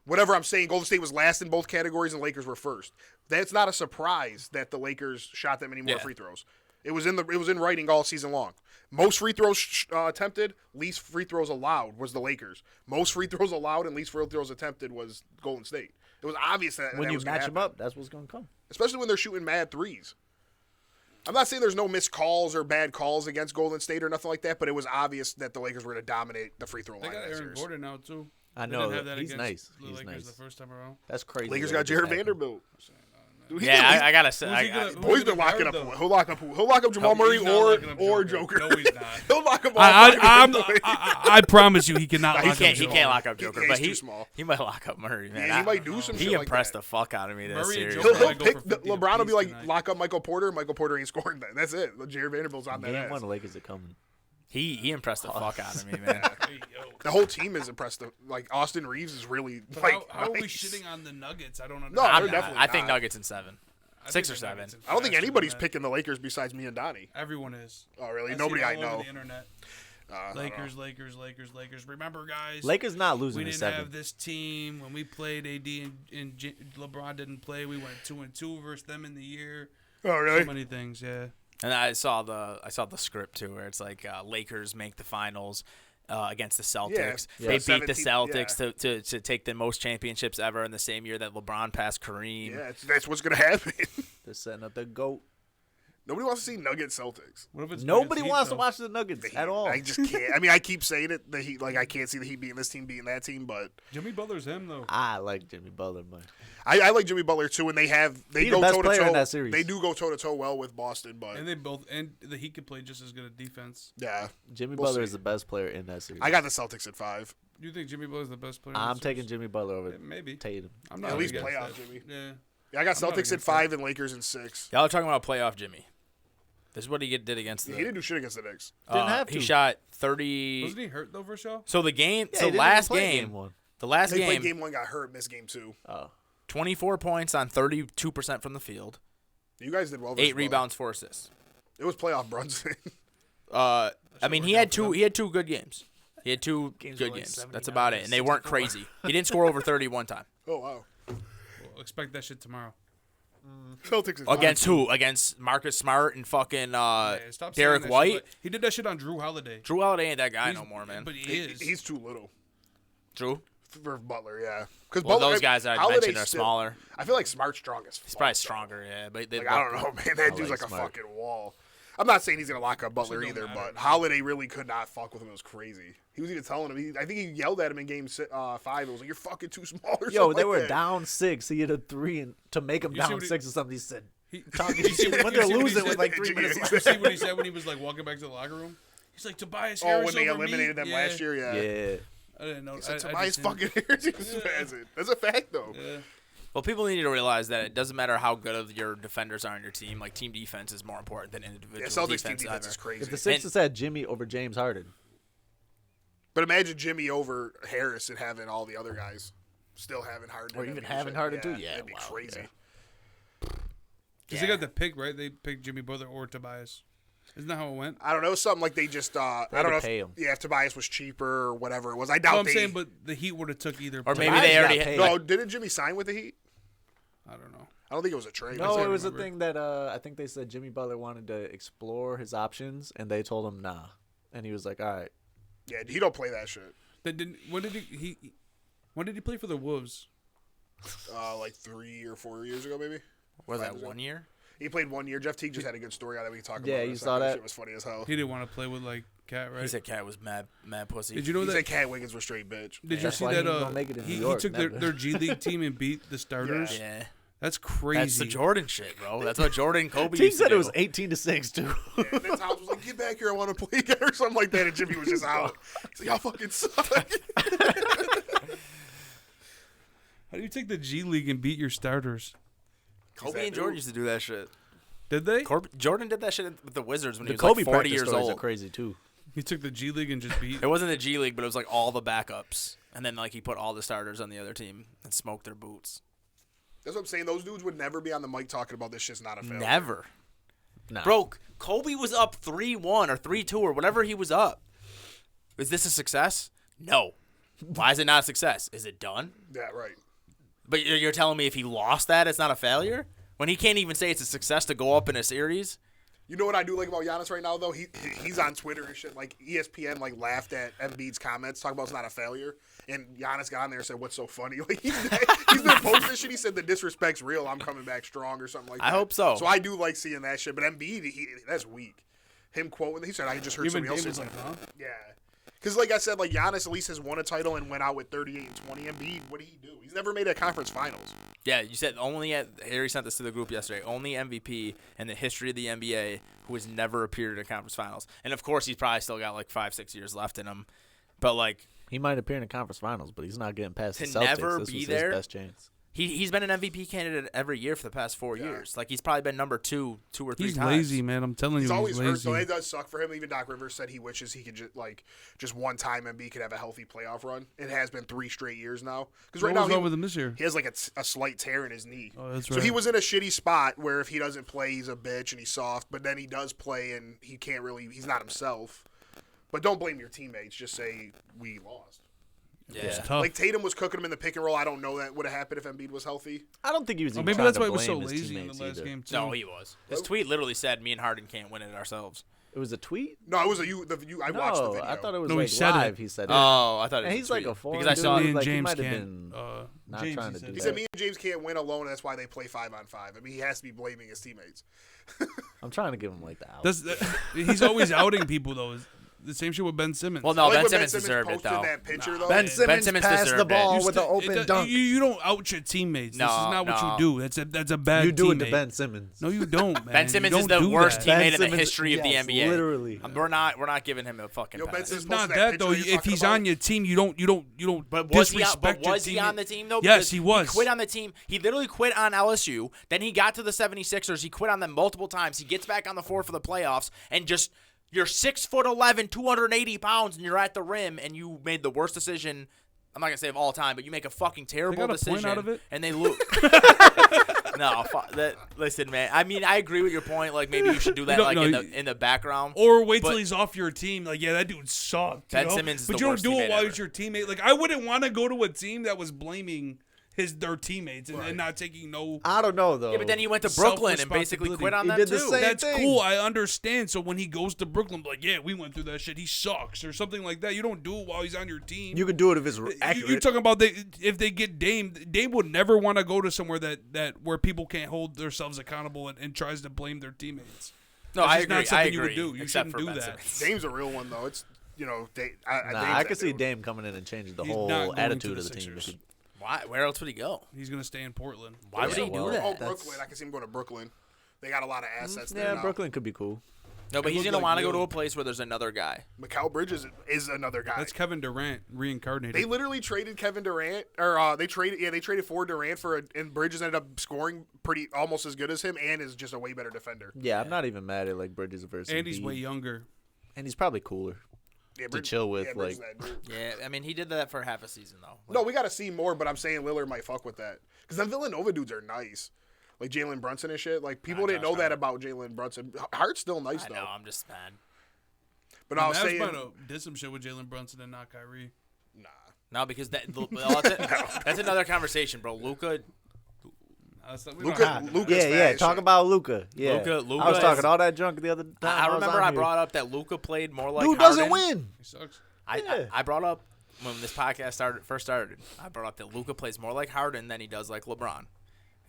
Whatever I'm saying, Golden State was last in both categories, and Lakers were first. That's not a surprise that the Lakers shot that many more Yeah. free throws. It was in writing all season long. Most free throws attempted, least free throws allowed was the Lakers. Most free throws allowed and least free throws attempted was Golden State. It was obvious that when that you was gonna match them happen. up, that's what's gonna come. Especially when they're shooting mad threes. I'm not saying there's no missed calls or bad calls against Golden State or nothing like that, but it was obvious that the Lakers were going to dominate the free throw They line. got in that Aaron series. Gordon now too. I They know didn't have that he's against nice. The He's Lakers nice. the first time around. That's crazy. Lakers that got just Jared happened. Vanderbilt. Yeah, I gotta say, Who's he gonna- Boy's been locking up. He'll lock up. He'll lock up Jamal Murray He's not locking up or Joker. No, he's not. He'll lock up all I promise you, he cannot. He lock he up Joker. can't lock up Joker, but he's too small. he might lock up Murray, man. Yeah, he might do some He shit like impressed that. the fuck out of me this Murray and series. Joker He'll might go pick. for 50 LeBron will be like, tonight. lock up Michael Porter. Michael Porter ain't scoring then. That's it. Jared Vanderbilt's on that Game ass. one, the Lakers are coming. He impressed the fuck out of me, man. Hey, yo. The whole team is impressed. Like Austin Reeves is really But like. how are we nice. shitting on the Nuggets? I don't No, understand. they're I'm not. definitely I think not. Nuggets in 7, I 6 think or the 7. Nuggets are I don't think faster anybody's than that. picking the Lakers besides me and Donnie. Everyone is. Oh really? I Nobody see it I all know. over the internet. I don't know. Lakers. Remember, guys? Lakers not We losing in didn't 7. have this team when we played AD and LeBron didn't play. We went 2-2 versus them in the year. Oh So really? many things, yeah. And I saw the script too, where it's like Lakers make the finals against the Celtics. Yeah. They beat the 17 Celtics to take the most championships ever in the same year that LeBron passed Kareem. Yeah, that's what's gonna happen. They're setting up the GOAT. Nobody wants to see Nuggets Celtics. What if it's Nobody Nuggets Heat, wants to though? watch the Nuggets at all. I just can't. I mean, I keep saying it. The Heat, like, I can't see the Heat beating this team, beating that team. But Jimmy Butler's him though. I like Jimmy Butler, man. I like Jimmy Butler too. And they He go the best toe to player in toe. that series. They do go toe to toe well with Boston. But And the Heat could play just as good at defense. yeah, Jimmy We'll Butler see. is the best player in that series. I got the Celtics at 5. You think Jimmy Butler's the best player? in I'm the taking series? Jimmy Butler over Maybe. Tatum. I'm not At least against playoff that. Jimmy. Yeah. Yeah, I got I'm not Celtics at against 5 and Lakers in 6. Y'all are talking about playoff Jimmy. This is what he did against the. He didn't do shit against the Knicks. Didn't have He to. shot 30. Wasn't he hurt though for show? So the game. Yeah, so he didn't last even play game. one. The last They game. played game 1, got hurt, missed game 2. Oh, 24 points on 32% from the field. You guys did well. versus 8 rebounds, 4 assists. It was playoff Brunson. I mean, he worked out had for two. them. He had 2 good games. He had 2 Games good were like games. 79 That's about it, and they weren't 64. crazy. He didn't score over 30 one time. Oh wow. Well, expect that shit tomorrow. Celtics at 5. Against who? Against Marcus Smart and fucking Yeah, stop saying Derek that shit, White. but he did that shit on Drew Holiday. Drew Holiday ain't that guy He's- no more, man. But he is. He's too little Drew. for Butler. Yeah, because Well, those guys I mentioned are smaller. I feel like Smart's strong as fuck. He's probably though. stronger, yeah. But they Like, I don't know, man. That dude's like like a Smart. fucking wall. I'm not saying he's gonna lock up Butler don't either, matter, but man. Holiday really could not fuck with him. It was crazy. He was even telling him. I think he yelled at him in game 5. It was like, "You're fucking too small." Or yo, something they like were that. down 6. He hit a 3 and to make him You see down what he- 6 or something. He said, He, talking you see shit what- when you they're see what he losing said? with like 3 Yeah, minutes yeah. left. You see what he said when he was like walking back to the locker room? He's like, Tobias Harris. Oh, when they over eliminated me? them last year, yeah. Yeah. I didn't know. He said I Tobias just didn't- fucking Harris. He was spazzing. That's a fact, though. Yeah. Well, people need to realize that it doesn't matter how good of your defenders are on your team. Like, team defense is more important than individual Yeah, Celtics team defense. defense ever. is crazy. If the Sixers had Jimmy over James Harden, But imagine Jimmy over Harris and having all the other guys still having Harden. Or and even that having shit. Harden too? Yeah, that'd be wow, crazy. yeah. Because they got the pick, right? They picked Jimmy Butler or Tobias. Isn't that how it went? I don't know, something like they just I had don't to know pay if, him. yeah, if Tobias was cheaper or whatever it was. I doubt No, I'm they saying, but the Heat would have took either. Or maybe Tobias they got already paid. no, didn't Jimmy sign with the Heat? I don't know. I don't think it was a trade. no, I it was a remember. thing that I think they said Jimmy Butler wanted to explore his options, and they told him nah, and he was like, all right. Yeah, he don't play that shit. Then didn't when did he play for the Wolves? Like 3 or 4 years ago, maybe. Was that 5 years 1 year? He played 1 year. Jeff Teague just had a good story on that we can talk about. Yeah, in a you second. saw that? Shit was funny as hell. He didn't want to play with like Cat, right? He said Cat was mad pussy. Did you know He that? said Cat Wiggins was straight bitch. Did you That's see why he that? ain't gonna make it in He New York, took never. their G League team and beat the starters. Yeah. That's crazy. That's the Jordan shit, bro. That's what Jordan and Kobe Teague used to said do. it was 18-6 too. Yeah, and then Tom's was like, "Get back here, I want to play again," or something like that. And Jimmy was just out. He's like, "Y'all fucking suck." How do you take the G League and beat your starters? Kobe and Jordan used to do that shit. Did they? Jordan did that shit with the Wizards when The he was Kobe like 40 practice years stories are old. crazy too. He took the G League and just beat. It wasn't the G League, but it was like all the backups, and then like he put all the starters on the other team and smoked their boots. That's what I'm saying. Those dudes would never be on the mic talking about this shit's not a failure. Never, Nah. bro. Kobe was up 3-1 or 3-2 or whatever he was up. Is this a success? No. Why is it not a success? Is it done? Yeah, right. But you're telling me if he lost that, it's not a failure? When he can't even say it's a success to go up in a series? You know what I do like about Giannis right now, though? He's on Twitter and shit. Like, ESPN, like, laughed at Embiid's comments, talking about it's not a failure. And Giannis got on there and said, "What's so funny?" Like, he's been posting shit. He said, "The disrespect's real. I'm coming back strong," or something like that. I hope so. So I do like seeing that shit. But Embiid, that's weak. Him quoting, he said, "I just heard Even somebody else Damon's say like, something." huh? Yeah. Because, like I said, like Giannis at least has won a title and went out with 38 and 20. Embiid, what did he do? He's never made a conference finals. Yeah, you said Harry sent this to the group yesterday, only MVP in the history of the NBA who has never appeared in a conference finals. And, of course, he's probably still got like 5-6 years left in him. But, like, He might appear in the conference finals, but he's not getting past the To Celtics. never This be was there? his best chance. he's been an MVP candidate every year for the past 4 years. Like, he's probably been number two or three He's times. lazy, man. I'm telling you, He's always hurt, lazy. so it does suck for him. Even Doc Rivers said he wishes he could just one time Embiid could have a healthy playoff run. It has been 3 straight years now. Because right What was now wrong with him this year? he has like a slight tear in his knee. Oh, that's So right. he was in a shitty spot where if he doesn't play, he's a bitch and he's soft. But then he does play and he's not himself. But don't blame your teammates. Just say we lost. Yeah. It's tough. Like Tatum was cooking him in the pick and roll. I don't know that would have happened if Embiid was healthy. I don't think he was. Well, Even maybe trying that's to why he was so blame his lazy in the teammates last either. game too. No, he was. His tweet literally said, "Me and Harden can't win it ourselves." It was a tweet. No, it was I watched the No, video. I thought it was No, he like said it. live. He said it. Oh, I thought it was and a he's like tweet. a foreign because I saw dude. Me and Like, he James might have can't. been not James, trying he to said. do He that. said me and James can't win alone. That's why they play 5-on-5. I mean, he has to be blaming his teammates. I'm trying to give him like the out. He's always outing people though. The same shit with Ben Simmons. Well, no, Like Ben when Simmons deserved it posted though. that picture, though. Ben Simmons Simmons passed the deserved it. ball You with an sti- open it- dunk. You don't out your teammates. No, this is not what no. you do. That's a bad. You do it to teammate. Ben Simmons. No, you don't, man. Ben Simmons You is don't the do worst that. teammate Ben in the Simmons- history of the yes, NBA. literally. We're not giving him a fucking Yo, Ben pass. Simmons It's not posted that picture though. you're If talking he's about. on your team, you don't But was disrespect your he on teammate. the team though? Yes, Because he was. He quit on the team. He literally quit on LSU. Then he got to the 76ers. He quit on them multiple times. He gets back on the floor for the playoffs and just you're 6'11", 280 pounds, and you're at the rim, and you made the worst decision. I'm not gonna say of all time, but you make a fucking terrible got a decision, point out of it? and they lose. No, listen, man. I mean, I agree with your point. Like maybe you should do that No, like no, in the background. Or wait till But- he's off your team. Like, yeah, that dude sucked. Ben you know? Simmons is but the you don't worst do it teammate while ever. he's your teammate. Like, I wouldn't want to go to a team that was blaming their teammates and not taking no. I don't know though. Yeah, but then he went to Brooklyn and basically quit on He them did the too. same That's thing. cool. I understand. So when he goes to Brooklyn, like, yeah, we went through that shit. He sucks or something like that. You don't do it while he's on your team. You could do it if it's accurate. You talking about if they get Dame would never want to go to somewhere that where people can't hold themselves accountable and tries to blame their teammates. No, That's I just agree. not something I you would agree. do. You except shouldn't for do Ben that. Simmons. Dame's a real one, though. It's, Nah, Dame's I that could see dude. Dame coming in and changing the He's whole not going to attitude the of the team. Sixers. Why? Where else would he go? He's gonna stay in Portland. Why would Yeah, he well, do that? Oh, That's- Brooklyn. I can see him going to Brooklyn. They got a lot of assets there Yeah, now. Brooklyn could be cool. No, but It he's looked gonna like want to go you. to a place where there's another guy. Mikal Bridges is another guy. That's Kevin Durant reincarnated. They literally traded Kevin Durant, or they traded for Durant and Bridges ended up scoring almost as good as him, and is just a way better defender. Yeah, I'm not even mad at like Bridges versus and he's Embiid. way younger. And he's probably cooler. Yeah, chill with, yeah, Bridges that dude. Yeah, I mean he did that for half a season though. No, we got to see more, but I'm saying Lillard might fuck with that because them Villanova dudes are nice, like Jalen Brunson and shit. Like people didn't know that about Jalen Brunson. Hart's still nice I though. know. I'm just mad. But I was Mavs saying, might have did some shit with Jalen Brunson and not Kyrie. nah. No, because that's another conversation, bro. Luka Luka's Yeah, fast talk shit. about Luka. Yeah, Luka I was talking is- all that junk the other time. I was remember on I here. brought up that Luka played more like Dude doesn't Harden. win. He sucks. Yeah. I brought up when this podcast first started. I brought up that Luka plays more like Harden than he does like LeBron,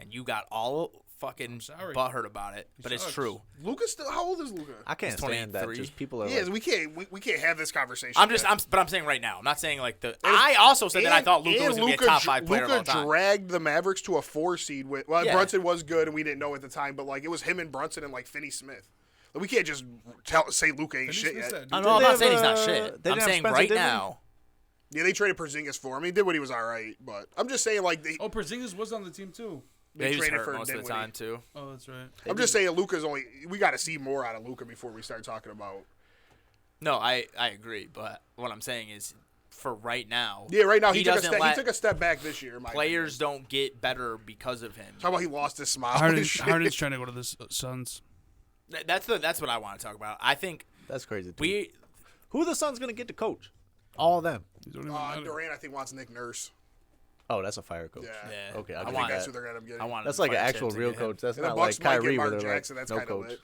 and you got all fucking sorry. butthurt about it. But it's sucks. true. Luka's still how old is Luka? I can't stand that. 23. Just people are Yeah, like, we can't have this conversation. But I'm saying right now. I'm not saying like the. I also said that I thought Luka was going to be a top 5 player of all Luka time. dragged the Mavericks to a 4 seed with. Well, Yeah. Brunson was good, and we didn't know at the time, but like it was him and Brunson and like Finney Smith. Like, we can't just say Luka ain't Finney shit Smith yet. said, I'm dude, not Did they saying he's have, not they shit. didn't I'm have saying Spencer right Dinwiddie? now. Yeah, they traded Porzingis for him. He did what he was all right, but I'm just saying like Oh, Porzingis was on the team too. Yeah, they he was traded hurt for most of the Dinwiddie. time too. Oh, that's right. I'm just saying Luka's only. We got to see more out of Luka before we start talking about. No, I agree, but what I'm saying is, for right now, Yeah, right now he took a doesn't step. He let took a step back this year. in my players opinion. don't get better because of him. Talk about he lost his smile. and Harden's shit. trying to go to the Suns. That's what I want to talk about. I think that's crazy. Too. we Who the Suns gonna get to coach? All of them. These don't even matter. Durant, I think, wants Nick Nurse. Oh, that's a fire coach. Yeah. yeah. Okay, I I can think see that's that. who they're gonna end up getting. I want That's like an actual real coach. That's And the not like Bucks might Kyrie get where Mark they're like, Jackson. That's no kind of coach. lit.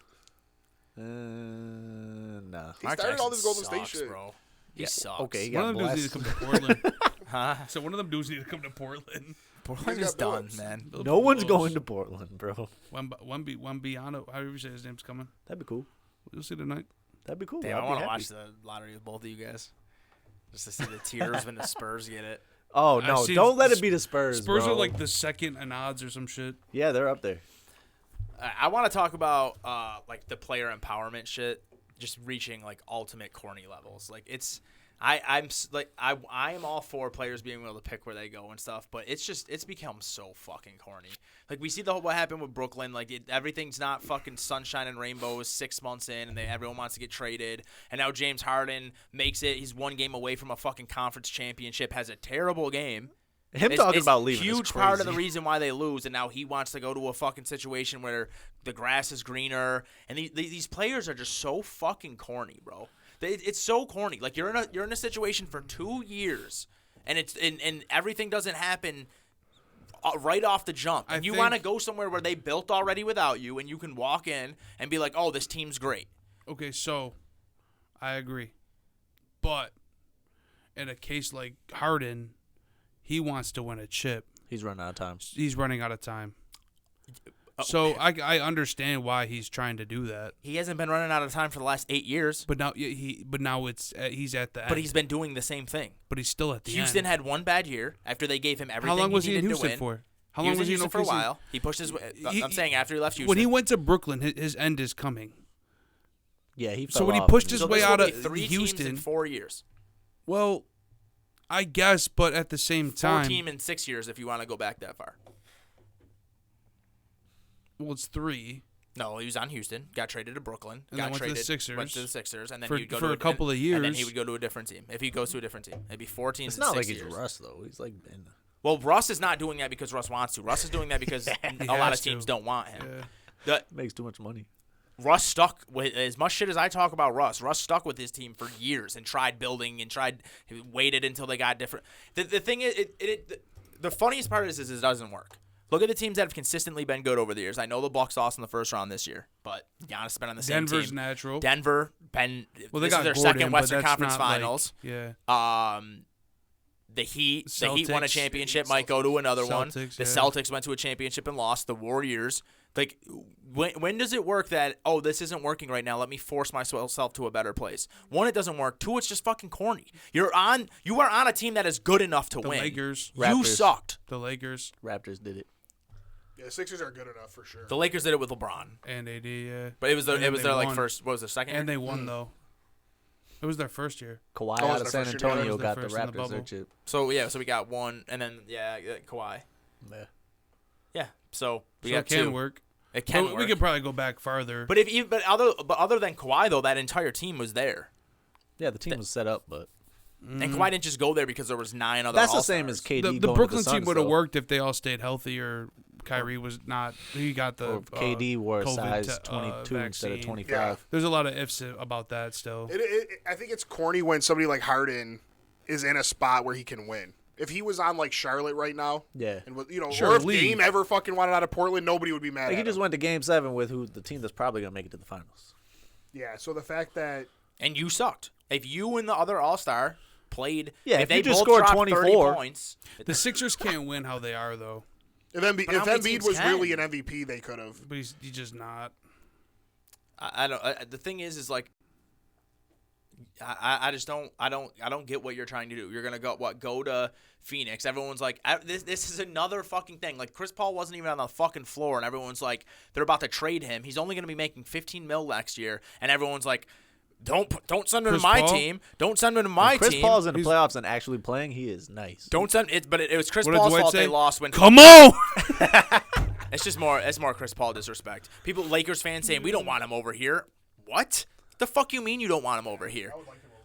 Nah. He started all this Golden State sucks, shit. bro. He Yeah, sucks. okay, he One got of them dudes need blessed. to come to Portland. Huh? So one of them dudes need to come to Portland. Portland He's is got done, Billups. man. No one's going to Portland, bro. Wembyano, however you say his name's coming. That'd be cool. You'll see tonight. That'd be cool. Damn, I'd I be want to happy. watch the lottery with both of you guys. Just to see the tears when the Spurs get it. Oh, I no. see Don't let it be the Spurs, Spurs bro. are like the second in odds or some shit. Yeah, they're up there. I want to talk about like the player empowerment shit, just reaching like ultimate corny levels. Like I am all for players being able to pick where they go and stuff, but it's become so fucking corny. Like we see what happened with Brooklyn. Like everything's not fucking sunshine and rainbows 6 months in, and everyone wants to get traded. And now James Harden makes it. He's one game away from a fucking conference championship. Has a terrible game. Him talking about leaving huge is part of crazy. the reason why they lose, and now he wants to go to a fucking situation where the grass is greener, and these players are just so fucking corny, bro. It's so corny. Like you're in a situation for 2 years, and and everything doesn't happen right off the jump. And you want to go somewhere where they built already without you, and you can walk in and be like, "Oh, this team's great." Okay, so I agree, but in a case like Harden, he wants to win a chip. He's running out of time. He's running out of time. So I understand why he's trying to do that. He hasn't been running out of time for the last 8 years. But now he's at the end. But he's been doing the same thing. But he's still at the Houston end. had one bad year after they gave him everything. How long was he he in needed to Houston win. for? How He long was in was he Houston for a while. He pushed his. I'm saying after he left Houston. When he went to Brooklyn, his end is coming. Yeah, he So fell when he off. pushed his so way this out will of be 3 Houston, teams in 4 years. well, I guess, but at the same 4 time, team in 6 years if you want to go back that far. well, it's 3. No, he was on Houston, got traded to Brooklyn, And got then went to the traded, Sixers. went to the Sixers, and then For- he would go for to a couple of and then he years. would go to a different team. If he goes to a different team, it'd be 4 teams It's in not 6 like he's years. Russ, though. He's like been. Well, Russ is not doing that because Russ wants to. Russ is doing that because a lot of has teams to. don't want him. Yeah. Makes too much money. Russ stuck with as much shit as I talk about Russ. Russ stuck with his team for years and tried building and waited until they got different. The thing is, the funniest part is it doesn't work. Look at the teams that have consistently been good over the years. I know the Bucks lost in the first round this year, but Giannis has been on the same team. Denver's natural. Denver, Well, they this got is their Gordon, second but Western that's Conference not like- Finals. Yeah. The Heat won a Celtics. championship, might go to another one. Celtics, The yeah. Celtics went to a championship and lost. The Warriors, like, when does it work that, oh, this isn't working right now, let me force myself to a better place? 1, it doesn't work. 2, it's just fucking corny. You are on a team that is good enough to The win. Lakers. You Raptors. sucked. The Lakers Raptors did it. Yeah, the Sixers are good enough for sure. The Lakers did it with LeBron, and AD, yeah. but it was And their they like won. first. What was their second? And year? they won, though. It was their first year. Kawhi Oh, out it's of their San first year. Antonio That was got their the first in the Raptors their bubble. chip. So we got 1, and then Kawhi. Yeah. So we So got it can 2. work. It can But work. we could probably go back farther. But other than Kawhi though, that entire team was there. Yeah, the team was set up, but And Kawhi didn't just go there because there was 9 other that's the All-Stars. same as KD. the going to Brooklyn Suns, team would have though. worked if they all stayed healthy or Kyrie was not. He got the Or if KD wore a COVID size 22 instead of vaccine. 25. Yeah. There's a lot of ifs about that still. I think it's corny when somebody like Harden is in a spot where he can win. If he was on like Charlotte right now, Yeah. and Sure, or if leave. Dame ever fucking wanted out of Portland, nobody would be mad. Like he at just him. went to Game 7 with the team that's probably gonna make it to the finals. Yeah, so the fact that And you sucked. If you and the other All-Star played, Yeah, if they you just both scored dropped 24 30 points, The Sixers can't win how they are though, if But how many Embiid teams was can? really an MVP, they could have. but he's just not. I don't. The thing is like, I just don't. I don't get what you're trying to do. You're gonna go to Phoenix. Everyone's like, this is another fucking thing. Like Chris Paul wasn't even on the fucking floor, and everyone's like, they're about to trade him. He's only gonna be making 15 mil next year, and everyone's like, don't send him Chris to my Paul? team. Don't send him to my When Chris team. Paul's in the He's- playoffs and actually playing, he is nice. Don't send it. But it was Chris What did Paul's Dwight fault say? they lost when. Come on. It's just more. It's more Chris Paul disrespect. People, Lakers fans saying we don't want him over here. What? The fuck you mean you don't want him over here?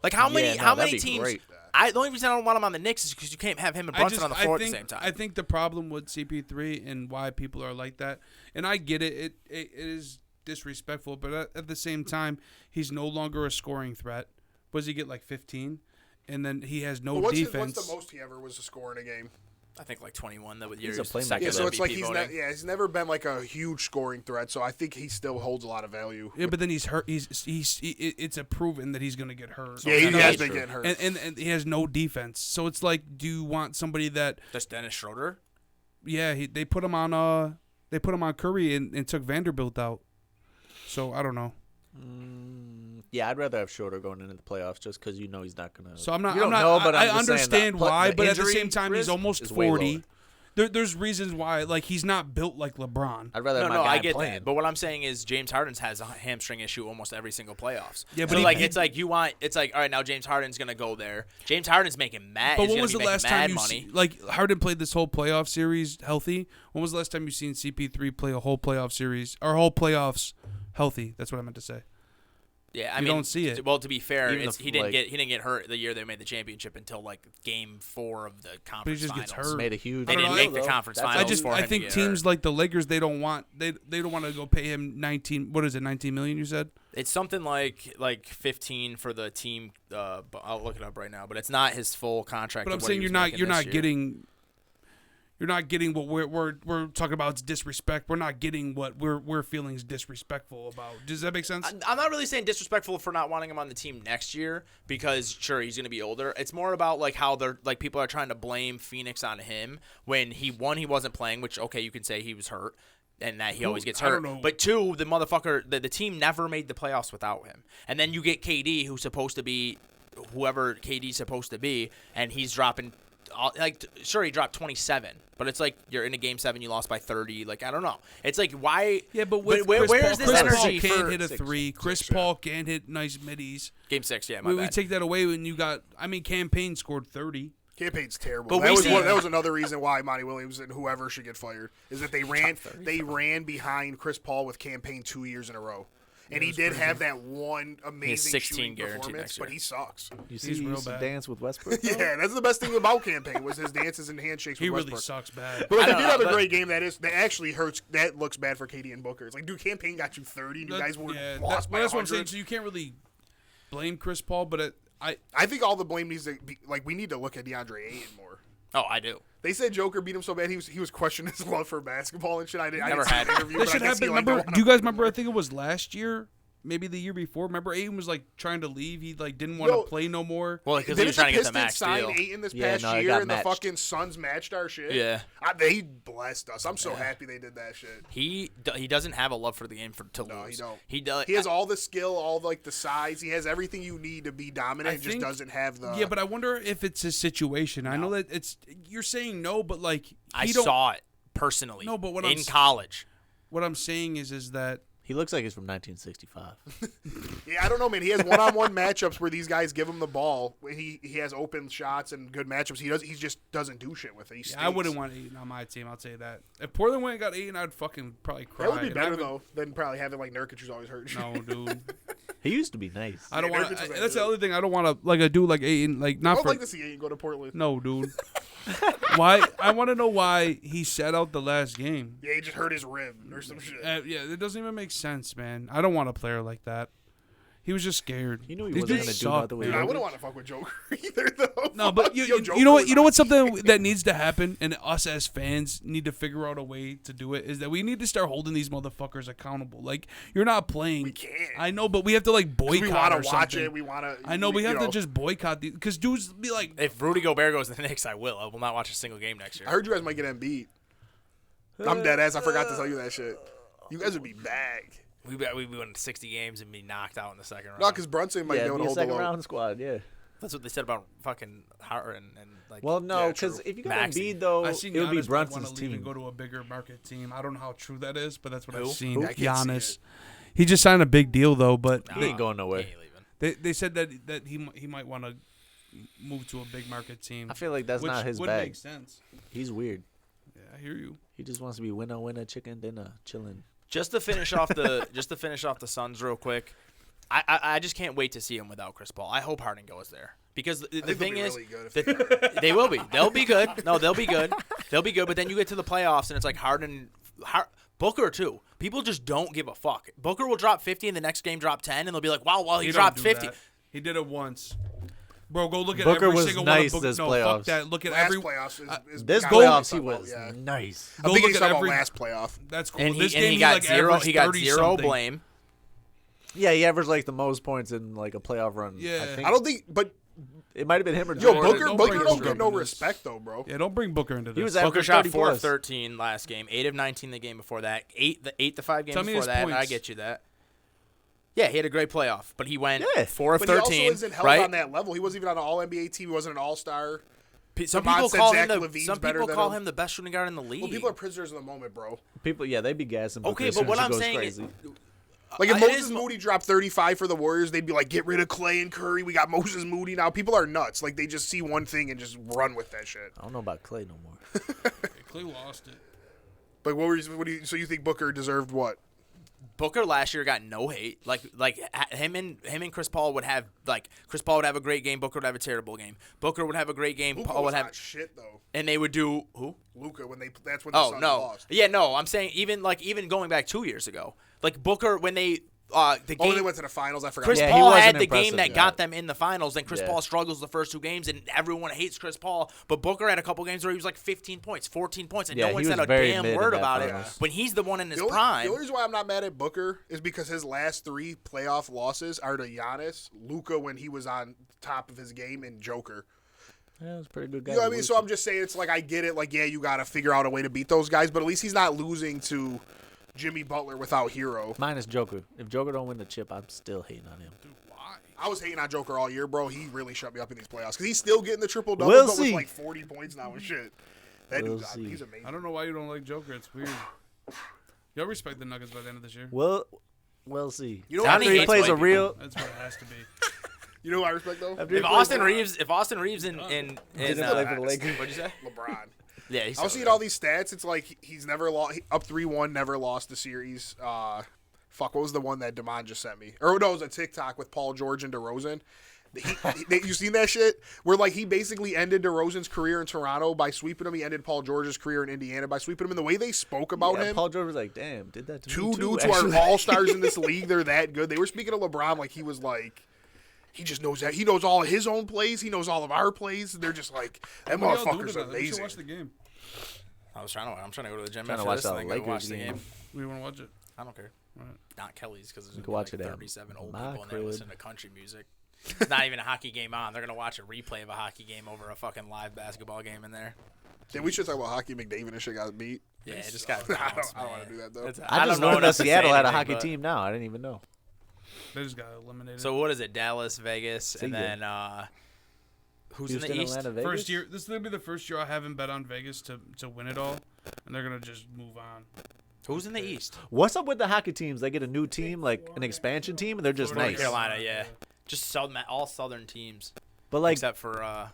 Like how many? Yeah, no, how that'd many be teams? great. The only reason I don't want him on the Knicks is because you can't have him and Brunson on the floor at the same time. I think the problem with CP3 and why people are like that, and I get it, it is disrespectful, but at the same time, he's no longer a scoring threat. What does he get, like 15? And then he has no defense. What's the most he ever was to score in a game? I think like 21. That would He's year a playmaker. second Yeah, so it's like MVP voting. he's never been like a huge scoring threat. So I think he still holds a lot of value. Yeah, but then he's hurt. It's a proven that he's going to get hurt. Yeah, he no, has that's been getting hurt. And he has no defense. So it's like, do you want somebody that? Just Dennis Schroeder. Yeah, they put him on. They put him on Curry and took Vanderbilt out. So I don't know. Yeah, I'd rather have Schroeder going into the playoffs just because he's not gonna. So I'm not. You don't I'm not. know, but I I'm just saying understand the why, but at the injury same time, he's risk almost is way 40. lower. There's reasons why, like he's not built like LeBron. I'd rather have my No, guy I get playing. that. But what I'm saying is James Harden has a hamstring issue almost every single playoffs. Yeah, so but like it's like all right, now James Harden's gonna go there. James Harden's making mad. But he's when gonna was be the making last mad time you money. like Harden played this whole playoff series healthy? When was the last time you seen CP3 play a whole playoff series or whole playoffs healthy? That's what I meant to say. Yeah, I You mean, don't see it. Well, to be fair, Even he didn't get hurt the year they made the championship until like Game 4 of the conference But he just finals. gets hurt. Made a huge. They I don't didn't know, make the though. conference That's- finals. for I him to think get teams hurt. like the Lakers they don't want to go pay him 19. What is it? 19 million? You said. It's something like 15 for the team. But I'll look it up right now. But it's not his full contract. But I'm of what saying he was you're making this year. you're not getting what we're talking about. It's disrespect. We're not getting what we're feeling is disrespectful about. Does that make sense? I'm not really saying disrespectful for not wanting him on the team next year because sure he's going to be older. It's more about like how they're like people are trying to blame Phoenix on him when he wasn't playing, which okay you can say he was hurt and that he always gets I don't hurt. know. But two, the motherfucker the team never made the playoffs without him. And then you get KD who's supposed to be whoever KD's supposed to be and he's dropping sure he dropped 27, but it's like you're in a game 7, you lost by 30. Like I don't know. It's like why? Yeah, but with where's Chris this Paul, energy Chris Paul can't for hit a three. Chris Paul can't hit nice middies. Game 6? Yeah, We bad. take that away when you got. I mean, Campaign scored 30. Campaign's terrible. But That was another reason why Monty Williams and whoever should get fired is that they ran behind Chris Paul with Campaign 2 years in a row. And he did have that one amazing 16 shooting guaranteed performance, next year. but he sucks. You see, He's he real used to bad. dance with Westbrook. Yeah, that's the best thing about Campaign was his dances and handshakes He with really Westbrook. sucks bad. But like, I they don't did know, have a but- great game. That actually hurts. That looks bad for KD and Booker. It's like, dude, Campaign got you 30, and you guys were lost by that's what I'm 100. saying. So you can't really blame Chris Paul, but I think all the blame needs to be like we need to look at DeAndre Ayton more. Oh, I do. They said Joker beat him so bad he was questioning his love for basketball and shit. I didn't Never see had the it. interview. that but I should guess happen. he, like, Remember? don't Do you wanna- guys remember? I think it was last year, maybe the year before. Remember, Ayton was like trying to leave. He like didn't want to Yo, play no more. Well, because he Didn't was trying to get the Pistons max sign deal. Ayton this Yeah, past no, it year, got and the matched. fucking Suns matched our shit? Yeah. They blessed us. I'm so happy they did that shit. He doesn't have a love for the game to No, lose. he don't. He does. He has all the skill, all like the size. He has everything you need to be dominant. I and just think- doesn't have the. Yeah, but I wonder if it's his situation. I know that it's. You're saying no, but like I he don't- saw it personally. No, but what in I'm college. What I'm saying is that He looks like he's from 1965. Yeah, I don't know, man. He has one-on-one matchups where these guys give him the ball. He has open shots and good matchups. He just doesn't do shit with it. He I wouldn't want Ayton on my team. I'll tell you that. If Portland went and got Ayton, I'd fucking probably cry. That would be And I better would- though than probably having like Nurkic, who's always hurt. No, dude. He used to be nice. I don't Yeah, want. Nurkic was that That's the good. other thing. I don't want to like a dude like Ayton. Like I not would for. like to see Ayton go to Portland. No, dude. Why? I want to know why he sat out the last game. Yeah, he just hurt his rib or some shit. Yeah, it doesn't even make sense, man. I don't want a player like that. He was just scared. He knew he These wasn't dudes gonna do suck, nothing with Dude, man. I wouldn't want to fuck with Joker either, though. No, but Yo, you Joker know what? was You know what's awesome. something that needs to happen, and us as fans need to figure out a way to do it. Is that we need to start holding these motherfuckers accountable. Like you're not playing. We can't. I know, but we have to like 'Cause boycott we want or to watch something. it. We want to. I know we have to just boycott these because dudes be like, If Rudy Gobert goes to the Knicks, I will. I will not watch a single game next year. I heard you guys might get Embiid. I'm dead ass. I forgot to tell you that shit. You guys would be bagged. We win 60 games and be knocked out in the second round. No, because Brunson might Yeah, be able be to a hold the second load. round squad. Yeah. That's what they said about fucking Harden and like. Well, no, Yeah, because true. if you got Maxey. Embiid though, I seen it would be Giannis might wanna Brunson's leave and team. go to a bigger market team. I don't know how true that is, but that's what Who? I've seen. I can't see Giannis. it. He just signed a big deal though, but He ain't going nowhere. He ain't leaving. they said that he might want to move to a big market team. I feel like that's which not his would bag. make sense. He's weird. Yeah, I hear you. He just wants to be winner, chicken dinner, chilling. Just to finish off the Suns real quick, I just can't wait to see him without Chris Paul. I hope Harden goes there because the think they'll thing be is, really good if they will be. They'll be good. No, they'll be good. They'll be good. But then you get to the playoffs and it's like Booker too. People just don't give a fuck. Booker will drop 50 and the next game drop 10, and they'll be like, "Wow, well he don't dropped do 50." that. He did it once. Bro, go look at Booker every was single nice one of this Book. No, playoffs. fuck that. Look at Last every. playoffs is This kinda playoffs, he what I'm was talking about, yeah. nice. I Go think look he's at talking every- about last playoff. That's cool. And This he game got like zero. averaged He got 30 zero something. blame. Yeah, he averaged like the most points in like a playoff run. Yeah. I, think. I don't think, but It might have been him or yo, Jordan. Booker don't Booker bring don't Booker get no into this. respect though, bro. Yeah, don't bring Booker into this. He was Booker averaging shot 30 4 of plus. 13 last game, 8 of 19 the game before that, 8 the 5 games Tell me before his that. I points. get you that. Yeah, he had a great playoff, but he went Yeah. 4 of But 13. he also isn't held right? on that level. He wasn't even on an All-NBA team. He wasn't an All-Star. Some Lamont people said call Zach him LaVine's some better people than call him. him the best shooting guard in the league. Well, people are prisoners of the moment, bro. People, yeah, they be gassing. okay, as but soon what as I'm it goes saying crazy. Like if it Moses is- Moody dropped 35 for the Warriors, they'd be like, "Get rid of Clay and Curry. We got Moses Moody now." People are nuts. Like they just see one thing and just run with that shit. I don't know about Clay no more. Clay lost it. But so you think Booker deserved what? Booker last year got no hate. Like him and Chris Paul would have Chris Paul would have a great game. Booker would have a terrible game. Booker would have a great game. Luka Paul was would have, hot shit though. and they would do who? Luka that's when the Oh Suns no, lost. yeah, no. I'm saying even going back 2 years ago, like Booker when they the game. Oh, they went to the finals. I forgot. Chris Yeah, he Paul wasn't had the impressive, game that yeah. got them in the finals, and Chris Yeah. Paul struggles the first 2 games, and everyone hates Chris Paul. But Booker had a couple games where he was like 15 points, 14 points, and Yeah, no one he said was a very damn mid in word that about finals. it when he's the one in his The only prime. reason why I'm not mad at Booker is because his last 3 playoff losses are to Giannis, Luka when he was on top of his game, and Joker. Yeah, it was a pretty good guy. You know what I to mean? lose So to. I'm just saying, it's like I get it. Like, yeah, you got to figure out a way to beat those guys, but at least he's not losing to Jimmy Butler without Hero. Minus Joker. If Joker don't win the chip, I'm still hating on him. Why? I was hating on Joker all year, bro. He really shut me up in these playoffs because he's still getting the triple double, We'll but see. with like 40 points now and shit. That We'll dude, see. he's amazing. I don't know why you don't like Joker. It's weird. Y'all respect the Nuggets by the end of this year. We'll see. You know, Johnny After he hates plays white a people. real. That's what it has to be. you know who I respect though? After he If plays Austin a- Reeves in Didn't play for the uh, Lakers. what'd you say? LeBron. Yeah, he's I was so seeing good. all these stats. It's like he's never lost. Up 3-1, never lost the series. Fuck, what was the one that Damon just sent me? Or no, it was a TikTok with Paul George and DeRozan. You seen that shit? Where like he basically ended DeRozan's career in Toronto by sweeping him. He ended Paul George's career in Indiana by sweeping him. And the way they spoke about Yeah, him, Paul George was like, "Damn, did that to me two too, dudes who are actually." all stars in this league. They're that good. They were speaking of LeBron like he was like. He just knows that. He knows all of his own plays. He knows all of our plays. They're just like, that What are y'all doing motherfucker's tonight? We should amazing. watch the game. I'm trying to go to the gym Trying to after watch this that and then go Lakers watch the game. game. We want to watch it. I don't care. Alright. Not Kelly's because there's We gonna can be watch like it at 37 old my people and they crib. listen to country music. It's not even a hockey game on. They're gonna watch a replay of a hockey game over a fucking live basketball game in there. Yeah, we should talk about hockey. McDavid and shit got beat. Yeah, it just suck. got. I don't want to do that though. I just don't know learned that enough to say Seattle had a anything, hockey but- team now. I didn't even know. They just got eliminated. So what is it? Dallas, Vegas, See and ya. then who's Houston, in the East? Atlanta, Vegas. first year, this is gonna be the first year I haven't bet on Vegas to win it all, and they're gonna just move on. Who's in the East? What's up with the hockey teams? They get a new team, like an expansion team, and they're just Florida, nice. Carolina, yeah. Just all Southern teams, But like, except for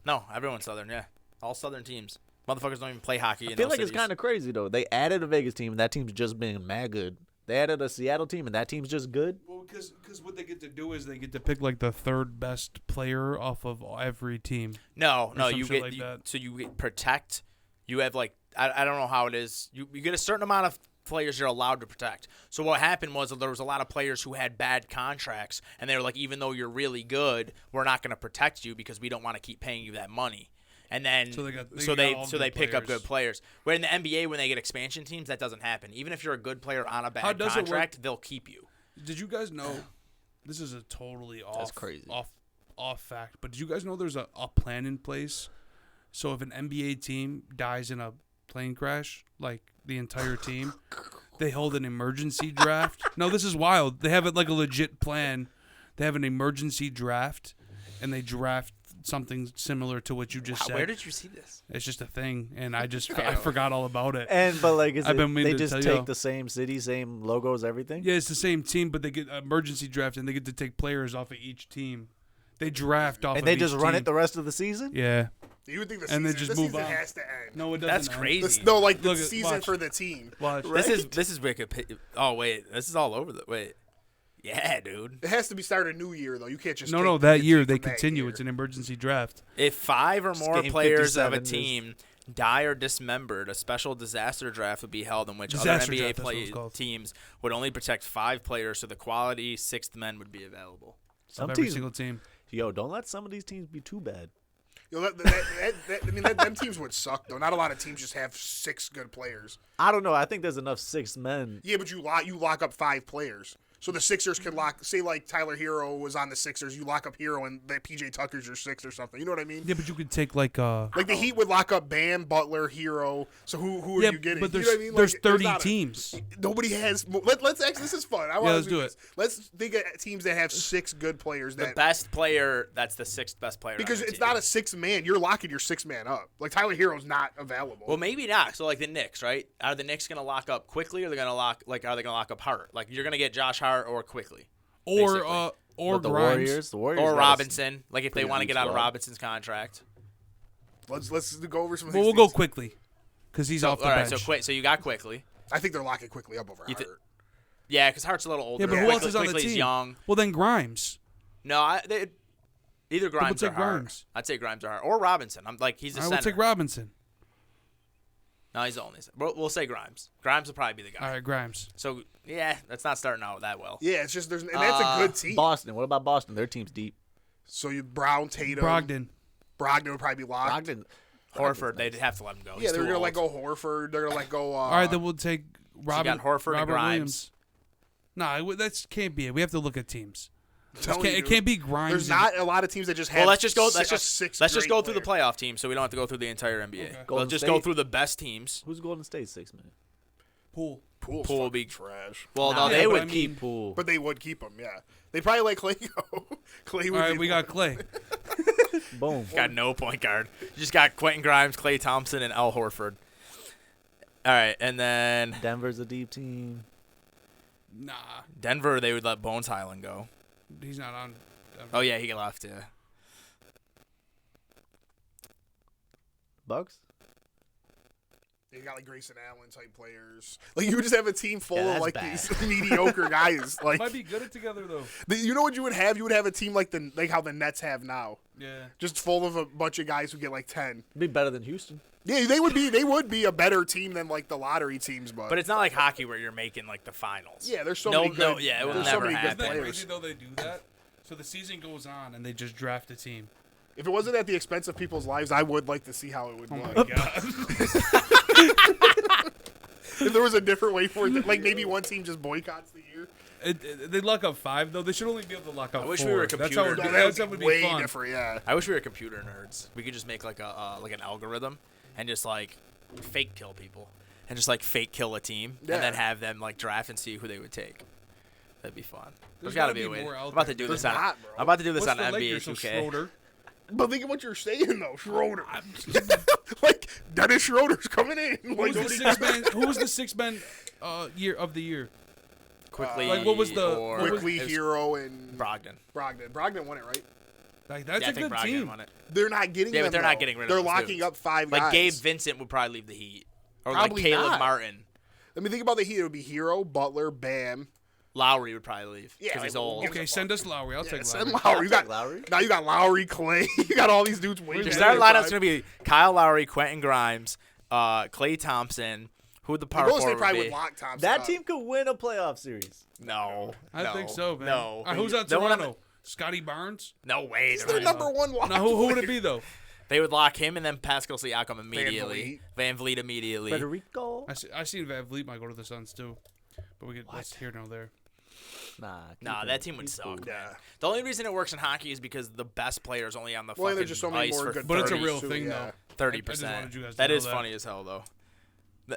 no, everyone's Southern, yeah. All Southern teams. Motherfuckers don't even play hockey. I feel like it's kind of crazy though. They added a Vegas team, and that team's just been mad good. They added a Seattle team, and that team's just good. Well, because what they get to do is they get to pick like the third best player off of every team. No, some you shit get like that. so you get protect. You have like I don't know how it is. You get a certain amount of players you're allowed to protect. So what happened was that there was a lot of players who had bad contracts, and they were like, even though you're really good, we're not going to protect you because we don't want to keep paying you that money. And then So they got- they so got they all so good they pick up players. good players. Where in the NBA, when they get expansion teams, that doesn't happen. Even if you're a good player on a How bad does it work? contract, they'll keep you. Did you guys know? This is a totally off, crazy. off fact. But did you guys know there's a plan in place? So if an NBA team dies in a plane crash, like the entire team, they hold an emergency draft. No, this is wild. They have it like a legit plan. They have an emergency draft, and they draft something similar to what you just said. Where did you see this? It's just a thing, and I forgot all about it. But like, I've been meaning they to just tell take y'all. the same city, same logos, everything. Yeah, it's the same team, but they get emergency draft, and they get to take players off of each team. They draft off, And of they each just run team. it the rest of the season. Yeah. You would think the And season, then just the move season on. has to end. No, it doesn't. That's end. crazy. No, like the Look at- season watch. for the team. Watch. This is Wikipedia. Oh wait, this is all over the wait. Yeah, dude. It has to be started a new year though. You can't just No, take that the year team they from that continue. year. It's an emergency draft. If 5 or more game players of a 57 is- team die or dismembered, a special disaster draft would be held in which Disaster other NBA draft, that's what it's called. teams would only protect 5 players, so the quality 6th men would be available. Some Of every teams, single team. yo, don't let some of these teams be too bad. Yo, them teams would suck though. Not a lot of teams just have 6 good players. I don't know. I think there's enough 6 men. Yeah, but you lock up 5 players. So the Sixers can lock, say like Tyler Hero was on the Sixers, you lock up Hero and that PJ Tucker's your six or something. You know what I mean? Yeah, but you could take like the Heat would lock up Bam, Butler, Hero. So who are you getting? but you there's know what I mean? there's Like, 30 not teams. Nobody has. Let's actually. This is fun. Let's do it. Let's think of teams that have 6 good players. The That best player, that's the 6th best player. because on the it's team. not a 6-man. You're locking your 6-man up. Like Tyler Hero's not available. Well, maybe not. So like the Knicks, right? Are the Knicks gonna lock up quickly, or are they gonna lock up Hart? Like you're gonna get Josh Hart or quickly, Or basically. or But the Grimes. Warriors or got a Robinson. Like if they pretty want to deep get out of squad. Robinson's contract. let's go over some. Of Well, these we'll go teams. quickly because he's So, off the all right, bench. so you got quickly. I think they're locking quickly up over You thi- Hart. Yeah, because Hart's a little older. Yeah, but who Quickly- else is on the Quickly's team? young. Well, then Grimes. No, either Grimes or take Hart. Grimes. I'd say Grimes or Hart or Robinson. I'm like he's a I center. will take Robinson. No, he's the only. We'll say Grimes. Grimes will probably be the guy. All right, Grimes. So yeah, that's not starting out that well. Yeah, it's just and that's a good team. Boston. What about Boston? Their team's deep. So you Brown, Tatum, Brogdon. Brogdon would probably be locked. Brogdon. Horford, they'd have to let him go. Yeah, He's they're too gonna old. let go Horford. They're gonna let go. All right, then we'll take Robert, got Horford and Robert Grimes. Williams. Nah, that can't be it. We have to look at teams. telling you, It can't be Grimes. There's and- not a lot of teams that just have. Well, let's just go. Let's Let's just go through the playoff team, so we don't have to go through the entire NBA. Okay. We'll Golden just go State. through the best teams. Who's Golden State 6-man? Pool. Pool's Pool will fucking be- trash. Well, Nah, no, yeah, they but would I mean- keep. Pool. But they would keep him. Yeah, they probably let Clay go. Clay would. All right, be we got Clay. Boom. Got no point guard. You just got Quentin Grimes, Klay Thompson, and Al Horford. All right, and then Denver's a deep team. Nah, Denver, they would let Bones Highland go. he's not on. Oh yeah, he left. Yeah. Bucks. They got like Grayson Allen type players. Like you would just have a team full Yeah, of that's like bad. these mediocre guys. Like Might be good at together though. you know what you would have? You would have a team like how the Nets have now, Yeah. just full of a bunch of guys who get like 10. Be better than Houston. Yeah, they would be a better team than like the lottery teams, but But it's not like hockey where you're making like the finals. yeah, there's so No, many good. no, yeah, it will there's never so many happen. good Isn't that players. crazy though they do that? So the season goes on and they just draft a team. If it wasn't at the expense of people's lives, I would like to see how it would Oh look. my god. If there was a different way for it, like maybe one team just boycotts the year. They lock up 5 though. They should only be able to lock up 4. I wish we were a That's how computer. it, No, that that's how it would would be be way fun. different. Yeah. I wish we were computer nerds. We could just make like a like an algorithm and just like fake kill people and just like fake kill a team Yeah. and then have them like draft and see who they would take. That'd be fun. There's There's got to gotta be a be way. more I'm out about to there. do There's this on. not, bro. I'm about to do this What's on the NBA Lakers of 2K. Schroeder? But think of what you're saying though, Schroeder. Like Dennis Schroeder's coming in. Who Like was the nobody 6-man? Who was the 6-man year of the year? Quickly, Like, what was the- or what was- Quickly, it was Hero, and Brogdon. Brogdon won it, right? Like that's Yeah, I a think good Brogdon team. won it. They're not getting Yeah, them. but they're not though. getting rid of They're those locking dudes. up 5 Like guys. Gabe Vincent would probably leave the Heat, or Probably like Caleb not. Martin. Let me think about the Heat. It would be Hero, Butler, Bam. Lowry would probably leave Yeah, because he's like, old. give Okay, send us Lowry. I'll Yeah, take send Lowry. Lowry. You got Lowry. Now you got Lowry, Clay. You got all these dudes waiting. Your Yeah, starting yeah, lineup's gonna be Kyle Lowry, Quentin Grimes, Klay Thompson. Who would the power Golden State forward probably be? would lock Thompson. That up. team could win a playoff series. No, I no, think so, man. No, Who's on They won't have- Toronto? Scotty Barnes. No way. He's they're their not- number one lock. Now, who would it player. be though? They would lock him and then Pascal Siakam immediately. Vliet. Van Vliet immediately. Federico. I seen Van Vliet might go to the Suns too, but we get that's here no there. Nah. keep Nah, him. that team would He's suck. cool. Man. Yeah. The only reason it works in hockey is because the best player is only on the Well, fucking there's just so many ice more for good. But it's a 30s, real too, thing, yeah. though. 30%. I just wanted you guys to That know is that. funny as hell though.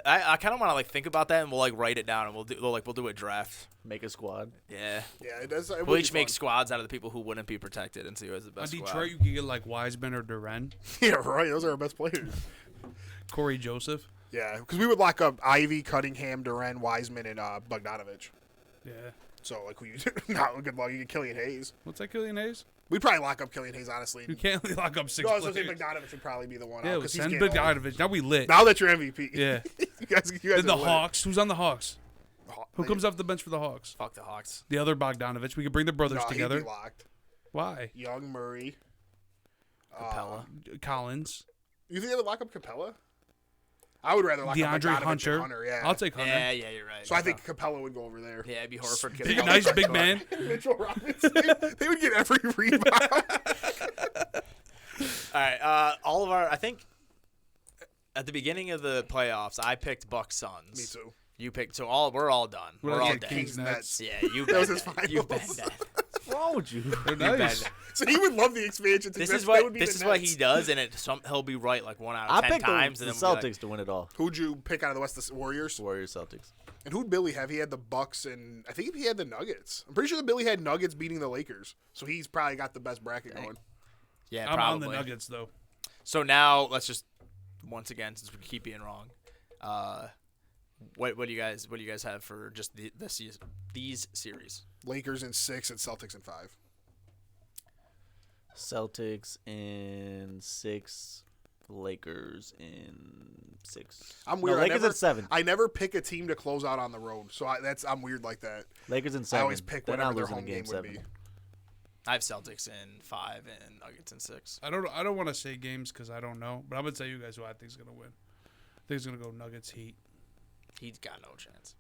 I kind of want to like think about that and we'll like write it down and we'll do a draft. Make a squad. Yeah. Yeah, it does. It would We'll be each make fun. squads out of the people who wouldn't be protected and see who has the On best Detroit, squad. you can get like Wiseman or Duren, Yeah, right. Those are our best players. Corey Joseph. Yeah, because we would lock up Ivy, Cunningham, Duran, Wiseman, and Bogdanovich. Yeah. So like we not good luck. You get Killian Hayes. What's that, Killian Hayes? We'd probably lock up Killian Hayes, honestly. You can't only lock up 6 No, I was gonna say players. Bogdanovich would probably be the one. Yeah, because he's send getting old. Bogdanovich. Now we lit. Now that you're MVP. Yeah. you guys Then the are lit. Hawks. Who's on the Hawks? Who Like, comes off the bench for the Hawks? Fuck the Hawks. The other Bogdanovich. We could bring the brothers no, together. He'd be locked. Why? Young Murray. Capella. Collins. You think they would lock up Capella? I would rather lock up DeAndre Bogdanovich and Hunter. yeah. I'll take Hunter. Yeah, you're right. So I think Capella would go over there. Yeah, it'd be Horford. Big, nice big man. Mitchell Robinson. They would get every rebound. All right, I think at the beginning of the playoffs, I picked Bucks Suns. Me too. You picked. So we're all done. We're all dead. Kings Nets. Yeah, you That was bet his that. You bet finals. that. What's wrong with you? They're You bet nice. that. So he would love the expansion. This That is would what be this the is what Nets. he does, and he'll be right like 1 out I of 10 picked times. the And then we'll be Celtics to win it all. Who'd you pick out of the West? The Warriors. Warriors, Celtics. And who'd Billy have? He had the Bucks, and I think he had the Nuggets. I'm pretty sure that Billy had Nuggets beating the Lakers. So he's probably got the best bracket going. yeah, I'm probably. on the Nuggets though. So now let's just once again, since we keep being wrong, what do you guys have for just these series? Lakers in 6 and Celtics in 5. Celtics in 6. Lakers in 6. I'm weird. No, Lakers I never, in 7. I never pick a team to close out on the road, so I'm weird like that. Lakers in I 7. always pick They're whatever not their losing home in game game would 7. be. I have Celtics in 5 and Nuggets in 6. I don't want to say games because I don't know, but I'm gonna tell you guys who I think is gonna win. I think it's gonna go Nuggets Heat. He's got no chance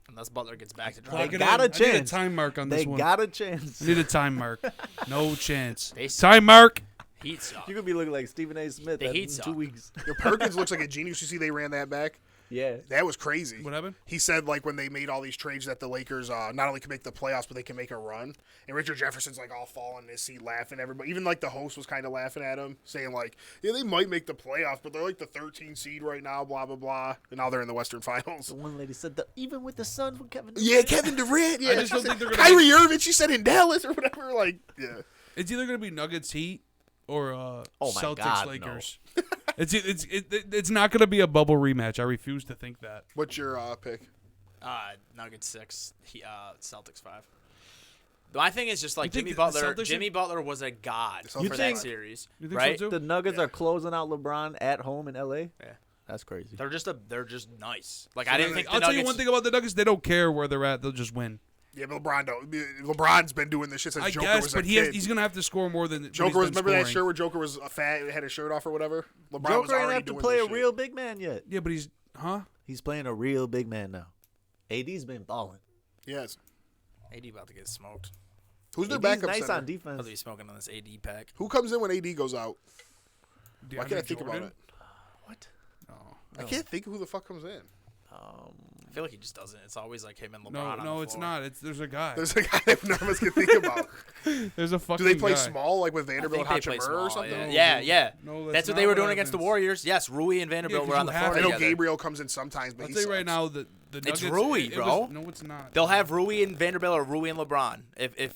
unless Butler gets back to They driving. got a I need a chance. time mark on this They one. got a chance. I need a time mark. No chance. They suck. Time mark. Heat suck. You could be looking like Stephen A. Smith The in Heat 2 suck. weeks. Your Perkins looks like a genius. You see they ran that back? Yeah. That was crazy. What happened? He said, like, when they made all these trades that the Lakers not only can make the playoffs, but they can make a run. And Richard Jefferson's, like, all falling in his seat laughing. Everybody, even, like, the host was kind of laughing at him, saying, like, yeah, they might make the playoffs, but they're, like, the 13th seed right now, blah, blah, blah. And now they're in the Western Finals. The one lady said that even with the son from Kevin. Yeah, Kevin Durant. Yeah, I just don't She think said- they're gonna Kyrie Irving, she said in Dallas or whatever. Like, yeah. It's either gonna be Nuggets Heat or Oh my Celtics God, Lakers. It's not gonna be a bubble rematch. I refuse to think that. What's your pick? Nuggets 6, Celtics 5. My thing is just like You think Jimmy the Butler. Celtics Jimmy Butler was a god You for think- that series, You think right? so too? The Nuggets are closing out LeBron at home in L.A.? Yeah. That's crazy. They're just nice. Like I didn't think the I'll tell Nuggets. you one thing about the Nuggets: they don't care where they're at; they'll just win. Yeah, but LeBron's been doing this shit since I Joker guess, was but a kid. he's gonna have to score more than Joker was. was, remember that shirt where Joker was fat, had his shirt off or whatever? LeBron was Joker ain't already have to doing play this a shit. real big man yet. Yeah, but he's He's playing a real big man now. AD's been balling. Yes. AD about to get smoked. Who's their AD's backup nice center? on I'll defense. be smoking on this AD pack. Who comes in when AD goes out? Why DeAndre can't I think about Jordan? it? What? I can't think of who the fuck comes in. I feel like he just doesn't. It's always like him and LeBron. No, on no, the it's floor. not. There's a guy. There's a guy that none of us can think about. There's a Do fucking. they play guy. small, like with I Vanderbilt think and they play Hachimura small. or something? Yeah. No, That's what they not were doing against the happens. Warriors. Yes, Rui and Vanderbilt 'cause were on you the have floor I know together. Gabriel comes in sometimes, but I'll he tell you right sucks. now the Nuggets. Rui, it bro. was- no, it's not. They'll have Rui and Vanderbilt or Rui and LeBron. If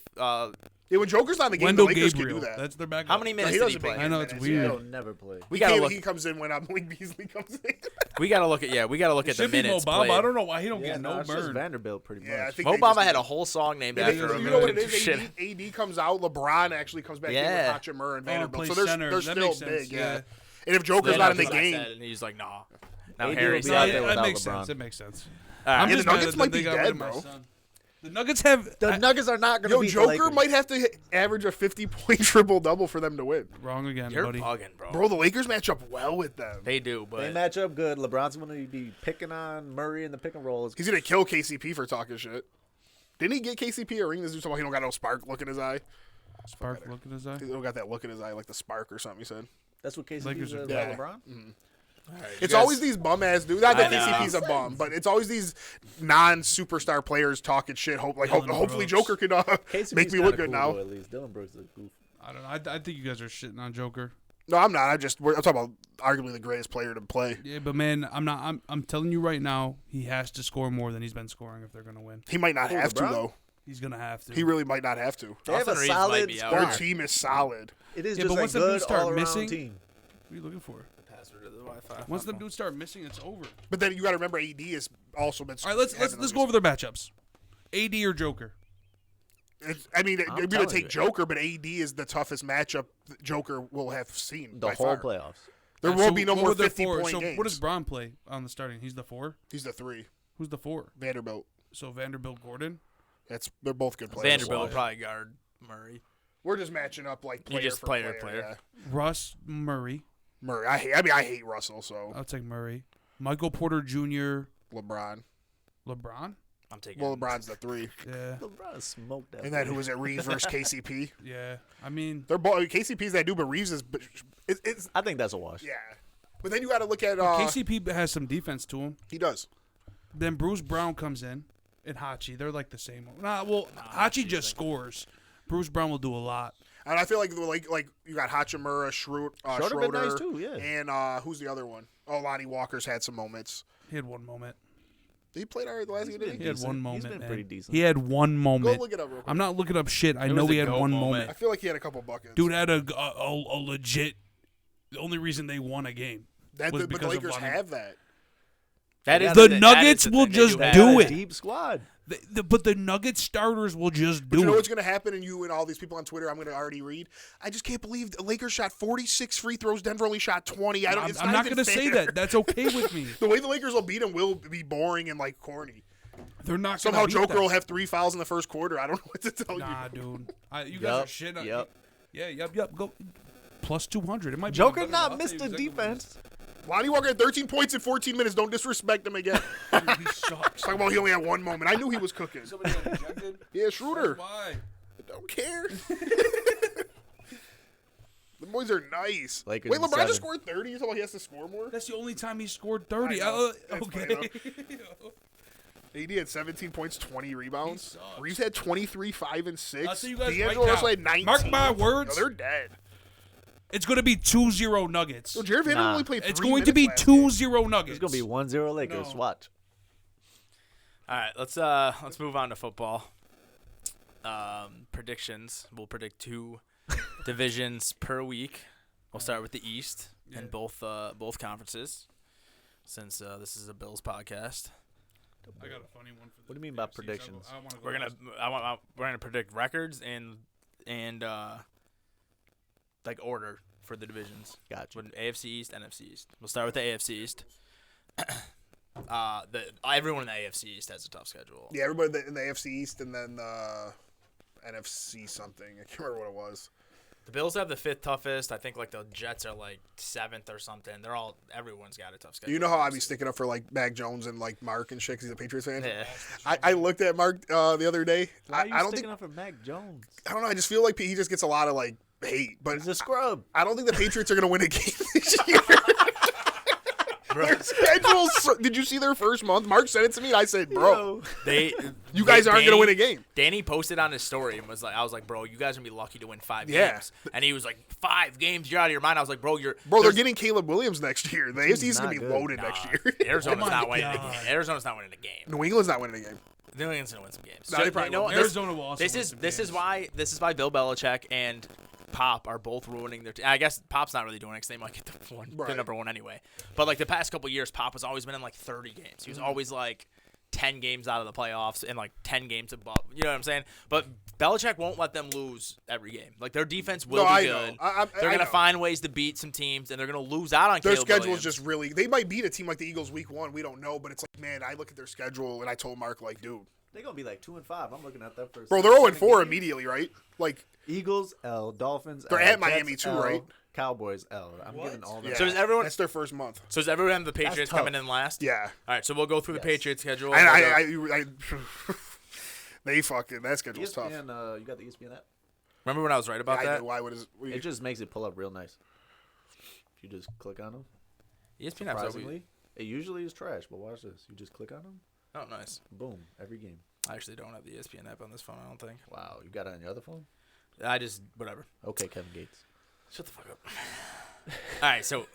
Yeah, when Joker's not in the game, Wendell the Lakers Gabriel. can do that. That's their backup. how many minutes he did he doesn't play? make I know, any it's minutes, weird. yeah. He'll never play. We gotta look. He comes in when Malik Beasley comes in. We gotta look at It the should be minutes Mo played. Bamba. I don't know why he don't Yeah, get no, no it's just burn. Vanderbilt pretty much. Yeah, I think Mo they just Bamba had do. a whole song named And after him. you know what it and is? shit. AD comes out, LeBron actually comes back Yeah. in with Hachimura and Vanderbilt. plays So they're center. they're That still makes sense, big, yeah. And if Joker's Yeah, not in the that's what I game, said, and he's like, nah. Now AD will Harry's be out out there. there that without makes LeBron. sense. It makes sense. All right. I'm Yeah, just the mad Nuggets that might they be got rid dead, of my bro. son. The Nuggets have The Nuggets are not going to yo, beat the Joker Lakers. might have to average a 50-point triple-double for them to win. wrong again, You're buddy. bugging, bro. Bro, the Lakers match up well with them. They do, They but match up good. LeBron's going to be picking on Murray in the pick and roll. He's going to kill KCP for talking shit. Didn't he get KCP a ring? This dude talking about he don't got no spark look in his eye. Spark look in his eye. He don't got that look in his eye, like the spark or something, he said. That's what KCP Lakers says are- about Yeah. LeBron? It's always these bum-ass dudes. Not that I know. KCP's a bum, but it's always these non-superstar players talking shit. Hopefully Brooks. Joker could KCP's make me kinda look good cool, now. though, at least. Dylan Brooks is a goof. I don't know. I think you guys are shitting on Joker. No, I'm not. I'm talking about arguably the greatest player to play. Yeah, but man, I'm not. I'm telling you right now, he has to score more than he's been scoring if they're gonna win. He might not Who, have to, LeBron? though. He's gonna have to. He really might not have to. They have a Austin Reeves might solid be out. Their squad. team is solid. It is Yeah, just but a once them dudes good start all-around missing- team. What are you looking for? Password to the Wi-Fi. Once them dudes start missing, it's over. But then you got to remember AD has also been. All right, let's go over their matchups. AD or Joker? I mean, I'm you're going telling to take you. Joker, but AD is the toughest matchup that Joker will have seen. The by whole far. playoffs. There So won't be no what more would their four- 50-point So games. what does Braun play on the starting? He's the 4. He's the 3. Who's the 4? Vanderbilt. So Vanderbilt, Gordon. They're both good players. Vanderbilt will probably guard Murray. We're just matching up like player just for player. Yeah. Russ Murray. Murray. I hate Russell. So I'll take Murray. Michael Porter Jr. LeBron. LeBron. I'm taking. Well, LeBron's the 3. Yeah, LeBron smoked that. And then who was it? Reeves versus KCP. yeah. I mean, They're both KCP's that dude, but Reeves is. I think that's a wash. Yeah. But then you got to look at. KCP has some defense to him. He does. Then Bruce Brown comes in, and Hachi. They're like the same. Hachi Hachi's just scores. Bruce Brown will do a lot. And I feel like you got Hachimura, Schroeder, been nice too, yeah. and who's the other one? Oh, Lonnie Walker's had some moments. He had one moment. He played all right the last game, didn't He had one He's moment, been man. pretty decent. He had one Go moment. look it up real quick. I'm not looking up shit. I It know was he a had goat one moment. moment. I feel like he had a couple buckets. Dude had a legit. The only reason they won a game was but the because of Lakers Lonnie. have that. That is The that is Nuggets the will thing. They just have do that. it. Deep squad. But the Nuggets starters will just But you do know it. what's going to happen, and you and all these people on Twitter, I'm going to already read. I just can't believe the Lakers shot 46 free throws. Denver only shot 20. I'm not going going to say that. That's okay with me. The way the Lakers will beat them will be boring and like corny. They're not Somehow gonna beat Joker will that. have 3 fouls in the first quarter. I don't know what to tell Nah, you. dude. You guys are shit. Yeah, yep. Go plus 200. It might be Joker better, not I'll missed tell the you exactly what it defense. Lonnie Walker had 13 points in 14 minutes. Don't disrespect him again. is. Dude, he sucks. Talk about he only had one moment. I knew he was cooking. Somebody got ejected. Yeah, Schroeder. Why? Don't care. The boys are nice. Lakers Wait, in LeBron 7. just scored 30? You talking about he has to score more? That's the only time he scored 30. I know. That's Okay. AD had 17 points, 20 rebounds. He sucks. Reeves had 23, 5, and 6. I'll tell you guys D'Angelo right Russell now, had 19. mark my words. No, they're dead. It's going to be 2-0 Nuggets. So Jared Vanderbilt only played 3 It's going to be minutes last game. 2-0 Nuggets. It's gonna be 1-0 Lakers. No. Watch. All right, let's move on to football. Predictions. We'll predict 2 divisions per week. We'll start with the East in both conferences, since this is a Bills podcast. I got a funny one for What do you mean by predictions? We're gonna predict records and like order for the divisions. Gotcha. With AFC East, NFC East. We'll start with the AFC East. Everyone in the AFC East has a tough schedule. Yeah, everybody in the AFC East and then NFC something. I can't remember what it was. The Bills have the 5th toughest. I think like the Jets are like 7th or something. Everyone's got a tough schedule. You know how I be sticking up for like Mac Jones and like Mark and shit because he's a Patriots fan? Yeah. I looked at Mark the other day. Why are you I don't sticking think up for Mac Jones? I don't know. I just feel like he just gets a lot of like hate, but He's a scrub. I don't think the Patriots are gonna win a game this year. Their schedules. Did you see their first month? Mark sent it to me. I said, bro, you guys aren't gonna win a game. Danny posted on his story and I was like, bro, you guys are gonna be lucky to win 5 Yeah. games. And he was like, 5 games? You're out of your mind. I was like, bro, They're there's- getting Caleb Williams next year. The AFC is gonna be not good. loaded next year. Arizona's Oh my not winning the God. game. Arizona's not winning the game. New England's not winning a game. New England's gonna win some games. No, they probably won't. Arizona will also This win is some this is games. why Bill Belichick and Pop are both ruining their team. I guess Pop's not really doing it because they might get the Right. number 1 anyway. But like the past couple years, Pop has always been in like 30 games. Mm-hmm. He was always like 10 games out of the playoffs and like 10 games above. You know what I'm saying? But Belichick won't let them lose every game. Like their defense will No, be I good. know. They're I gonna know. find ways to beat some teams, and they're gonna lose out on Their Caleb schedule Williams. is just really. They might beat a team like the Eagles week 1. We don't know, but it's like, man, I look at their schedule and I told Mark, like, dude, They're gonna be like 2-5. I'm looking at that first. bro, they're 0-4 immediately, right? Like, Eagles L, Dolphins. They're L, at Miami Jets, too, L, right? Cowboys L. I'm getting all that. yeah, So does everyone- That's their first month. So does everyone have the Patriots tough. coming in last? Yeah, All right, so we'll go through the Yes. Patriots schedule. and We'll go- I they fucking that schedule's tough. ESPN, you got the ESPN app? Remember when I was right about Yeah, I that? know. Why would it? It just makes it pull up real nice. If you just click on them. ESPN app's always- Surprisingly, it usually is trash, but watch this. You just click on them, Oh, nice. boom, every game. I actually don't have the ESPN app on this phone. I don't think. Wow, you got it on your other phone? I just whatever. Okay, Kevin Gates. Shut the fuck up. All right, so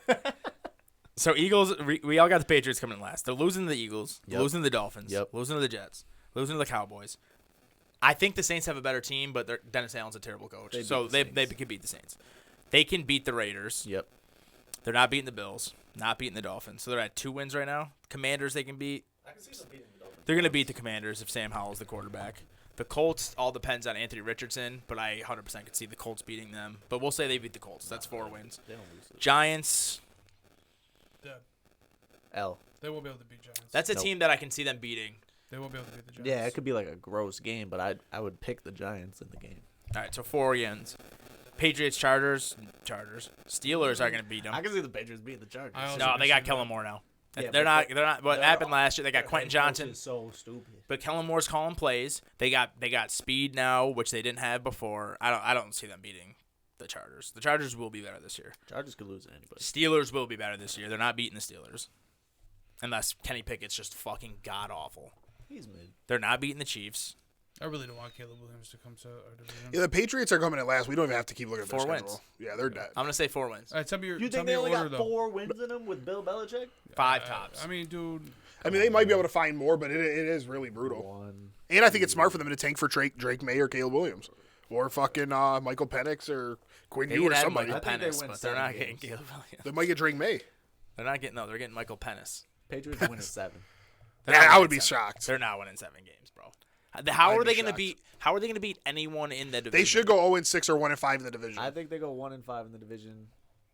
Eagles. We all got the Patriots coming in last. They're losing to the Eagles. Yep. Losing to the Dolphins. Yep. Losing to the Jets. Losing to the Cowboys. I think the Saints have a better team, but Dennis Allen's a terrible coach. They beat So the they Saints. can beat the Saints. They can beat the Raiders. Yep. They're not beating the Bills. Not beating the Dolphins. So they're at 2 wins right now. Commanders they can beat. They're going to beat the Commanders if Sam Howell's the quarterback. The Colts all depends on Anthony Richardson, but I 100% could see the Colts beating them. But we'll say they beat the Colts. That's 4 wins. They don't lose it. Giants, Yeah, L. they won't be able to beat Giants. that's a Nope. team that I can see them beating. They won't be able to beat the Giants. Yeah, it could be like a gross game, but I would pick the Giants in the game. All right, so 4 wins. Patriots, Chargers. Steelers are going to beat them. I can see the Patriots beating the Chargers. I also No, can they see got that. Kellen Moore now. Yeah, they're but not. What happened last year? They got Quentin Johnson, Is so stupid. but Kellen Moore's calling plays. They got speed now, which they didn't have before. I don't see them beating the Chargers. The Chargers will be better this year. Chargers could lose to anybody. Steelers will be better this year. They're not beating the Steelers. unless Kenny Pickett's just fucking god awful. He's mid. They're not beating the Chiefs. I really don't want Caleb Williams to come to our division. Yeah, the Patriots are coming in last. We don't even have to keep looking at their 4 schedule. wins. Yeah, they're dead. I'm gonna say 4 wins. All right, tell me your, You tell think me they your only order, got though. 4 wins in them with Bill Belichick? 5 tops. I mean, dude. I mean, they might be able to find more, but it is really brutal. 1. And I think it's smart for them to tank for Drake May or Caleb Williams. Or fucking Michael Penix or Quinn They Ewers could or add somebody. Michael I think they Pennis, win but they're 7 not getting games. Caleb Williams. They might get Drake May. They're not getting. No, they're getting Michael Pennis. Patriots win in 7. They're not Yeah, I winning would be 7. shocked. They're not winning 7 games, bro. How I'd are they be going to shocked. beat? How are they going to beat anyone in the division? They should go 0-6 or 1-5 in the division. I think they go 1-5 in the division.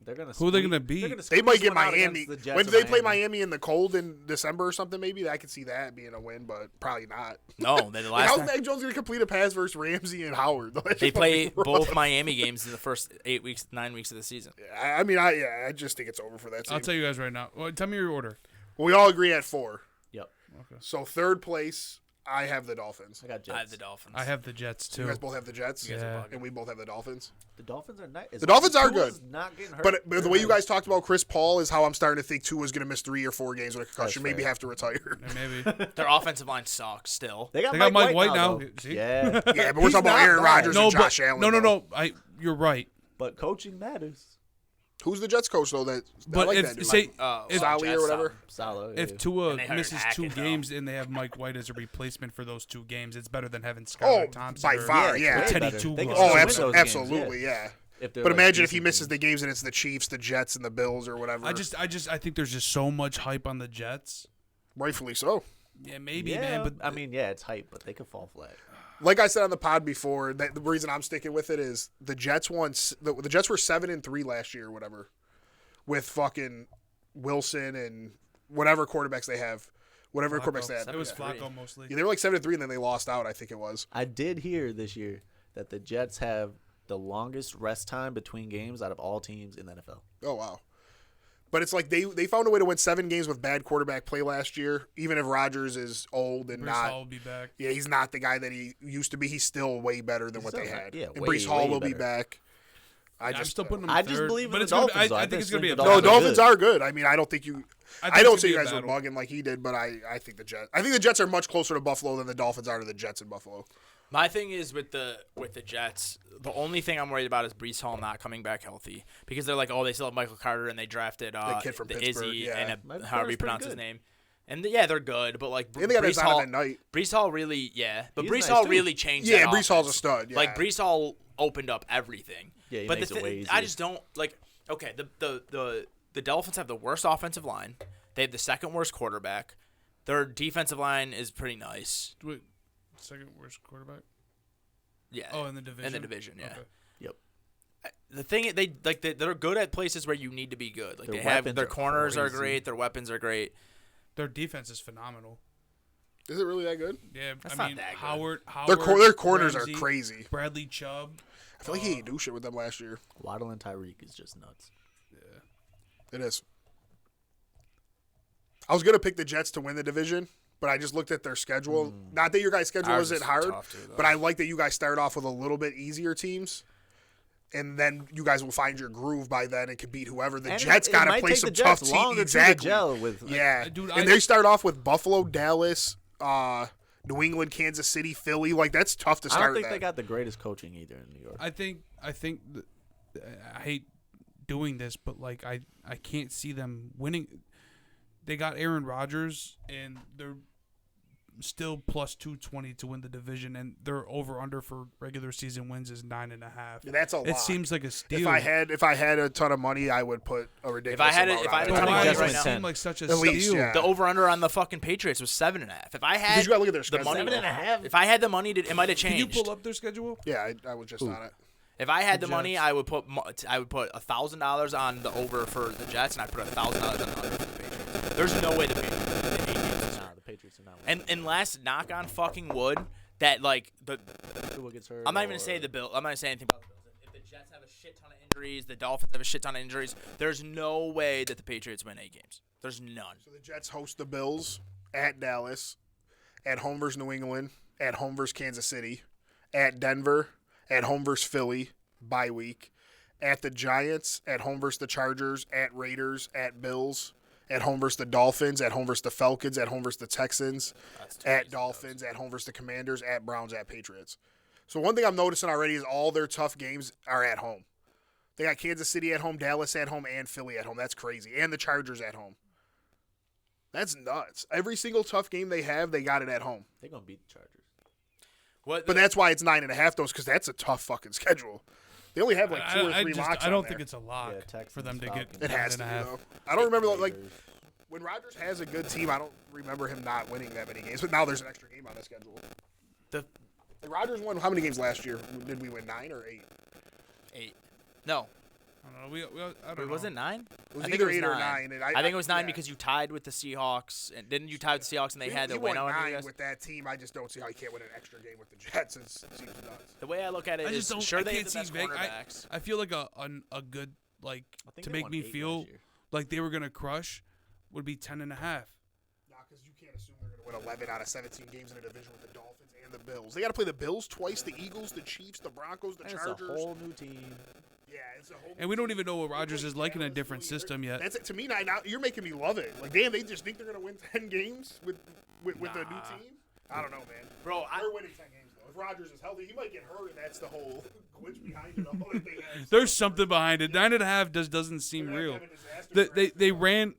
They're gonna. Who are they gonna beat? They might get Miami. When do they play Miami in the cold in December or something? Maybe I could see that being a win, but probably not. No, they the Like, last how's time, Mac Jones going to complete a pass versus Ramsey and Howard? they play both Miami games in the first 9 weeks of the season. I mean, I just think it's over for that team. I'll tell you guys right now. Well, tell me your order. We all agree at 4. Yep. So third place, I have the Dolphins. I got Jets. I have the Dolphins. I have the Jets You too. guys both have the Jets, You guys are Yeah. bugging. and we both have the Dolphins. The Dolphins are nice. The Dolphins are Tua's good. Not getting hurt. But the way you guys talked about Chris Paul is how I'm starting to think Tua's going to miss 3 or 4 games with a concussion, That's maybe fair. have to retire. Yeah, maybe. Their offensive line sucks still. they got They got Mike White now. though. See? Yeah. Yeah, but we're He's talking about not Aaron bad. Rodgers No, and but Josh Allen. though. no. You're right. But coaching matters. Who's the Jets coach though? I But like if that dude. say If Solly or whatever. Salah. if yeah. Tua And they hired misses 2 Hackett now. games and they have Mike White as a replacement for those 2 games, it's better than having Oh, Skylar Thompson. by or far, it's yeah. way Teddy better. Two They can Gloves. Oh, still win absolutely, those games, absolutely, yeah. If they're, But like, imagine if he decent misses teams. the games and it's the Chiefs, the Jets, and the Bills or whatever. I think there's just so much hype on the Jets. Rightfully so. Yeah, maybe, Yeah, man. But I mean, yeah, it's hype, but they could fall flat. Like I said on the pod before, that the reason I'm sticking with it is the Jets the Jets were 7-3 last year or whatever, with fucking Wilson and whatever quarterbacks they have, whatever quarterbacks they had. it was 7-3. Flacco mostly. Yeah, they were like 7-3 and then they lost out. I think it was. I did hear this year that the Jets have the longest rest time between games out of all teams in the NFL. Oh wow. But it's like they found a way to win 7 games with bad quarterback play last year, even if Rodgers is old and Brees not. Hall will be back. Yeah, he's not the guy that he used to be. He's still way better than what still they not- had. yeah, and way, Brees Hall way will be better. back. I'm still putting them. I third, just believe in but the it's gonna, Dolphins, though. I I think it's just gonna be a think the No, battle. Dolphins Dolphins are good. I mean, I don't think you. think I it's don't gonna say be you a guys were battle. bugging like he did, but I think the Jets. I think the Jets are much closer to Buffalo than the Dolphins are to the Jets in Buffalo. My thing is with the Jets, the only thing I'm worried about is Brees Hall not coming back healthy because they're like, oh, they still have Michael Carter and they drafted The kid from the Pittsburgh, Izzy yeah. and Michael however Carter's you pronounce pretty his good. name. And yeah, they're good, but like And they got Brees Hall, Donovan Knight. Brees Hall really, yeah, but He's Brees nice, Hall too. really changed. Yeah, that Brees Hall's a offense. stud. Yeah. Like Brees Hall opened up everything. Yeah, he but makes it way I easier. just don't like. Okay, the Dolphins have the worst offensive line. They have the second worst quarterback. Their defensive line is pretty nice. Wait, second worst quarterback. Yeah. Oh, in the division. In the division, yeah. Okay. Yep. The thing they're good at places where you need to be good. Like Their they have weapons their are corners are crazy. great, their weapons are great. Their defense is phenomenal. Is it really that good? Yeah, That's I not mean that good. Howard. Their corners Ramsey, are crazy. Bradley Chubb. I feel like he didn't do shit with them last year. Waddle and Tyreek is just nuts. It is. I was gonna pick the Jets to win the division, but I just looked at their schedule. Not that your guys' schedule Ours isn't is hard, tough, too, though. but I like that you guys start off with a little bit easier teams, and then you guys will find your groove by then and can beat whoever. The And Jets it got to might play take some the Jets tough longer teams. to Exactly. gel with. Yeah, Dude, and they start off with Buffalo, Dallas, New England, Kansas City, Philly. Like that's tough to I start. don't think that. they got the greatest coaching either in New York. I think I hate doing this, but like I can't see them winning. They got Aaron Rodgers, and they're still plus 220 to win the division, and their over under for regular season wins is 9.5. That's a lot. It seems like a steal. If I had a ton of money, I would put a ridiculous. had amount if I had a on But ton it. of why money does right it now. seem like such a At least, steal? yeah. The over under on the fucking Patriots was 7.5. If I had Because you gotta look at their the schedule. money, 7.5? if I had the money, it might have Can changed. you pull up their schedule? Yeah, I was just on it. If I had The the money, Jets. I would put $1,000 on the over for the Jets, and I put $1,000 on the under for the Patriots. There's no way the Patriots win the 8 games. Nah, the Patriots are not. winning. And last knock on fucking wood that like the Tua gets hurt. I'm not even gonna say the Bill. I'm not gonna say anything about the Bills. If the Jets have a shit ton of injuries, the Dolphins have a shit ton of injuries. There's no way that the Patriots win 8 games. There's none. So the Jets host the Bills at Dallas, at home versus New England, at home versus Kansas City, at Denver, at home versus Philly, bye week, at the Giants, at home versus the Chargers, at Raiders, at Bills, At home versus the Dolphins. At home versus the Falcons. At home versus the Texans. That's too At easy, Dolphins. At home versus the Commanders. At Browns. At Patriots. So one thing I'm noticing already is all their tough games are at home. They got Kansas City at home, Dallas at home, and Philly at home. That's crazy. And the Chargers at home. That's nuts. Every single tough game they have, they got it at home. They're going to beat the Chargers. But that's why it's 9.5, though, because that's a tough fucking schedule. They only have like 2 or 3 locks. I don't on think there. it's a lock Texans, for them to get. Falcons. It has to be, 9.5. though. I don't remember, like, Raiders. when Rodgers has a good team, I don't remember him not winning that many games. But now there's an extra game on the schedule. The Like, Rodgers won how many games last year? Did we win 9 or 8? 8. No. I don't know. I don't know. Was it 9? It was I think either it was 8 or 9. 9. And I think it was 9 yeah. because you tied with the Seahawks. And didn't you tie with the Seahawks and they had He to win won on 9 you? with that team. I just don't see how he can't win an extra game with the Jets. It seems nuts. The way I look at it I is just don't. sure I they have can't the see best cornerbacks. I feel like a good like I think to they make won me 8 feel last year. like they were gonna crush would be 10.5. Nah, because you can't assume they're going to win 11 out of 17 games in a division with the Dolphins and the Bills. They got to play the Bills twice, the Eagles, the Chiefs, the Broncos, the And Chargers. It's a whole new team. Yeah, it's a whole. And we don't even know what Rodgers is like in a Dallas, different Philly. system yet. That's it. To me now you're making me love it. Like, damn, they just think they're going to win 10 games with a new team. I don't know, man. Bro, They're winning 10 games though. If Rodgers is healthy, he might get hurt, and that's the whole glitch behind it all that they have. There's something behind it. 9.5 doesn't seem They're gonna real. have a disaster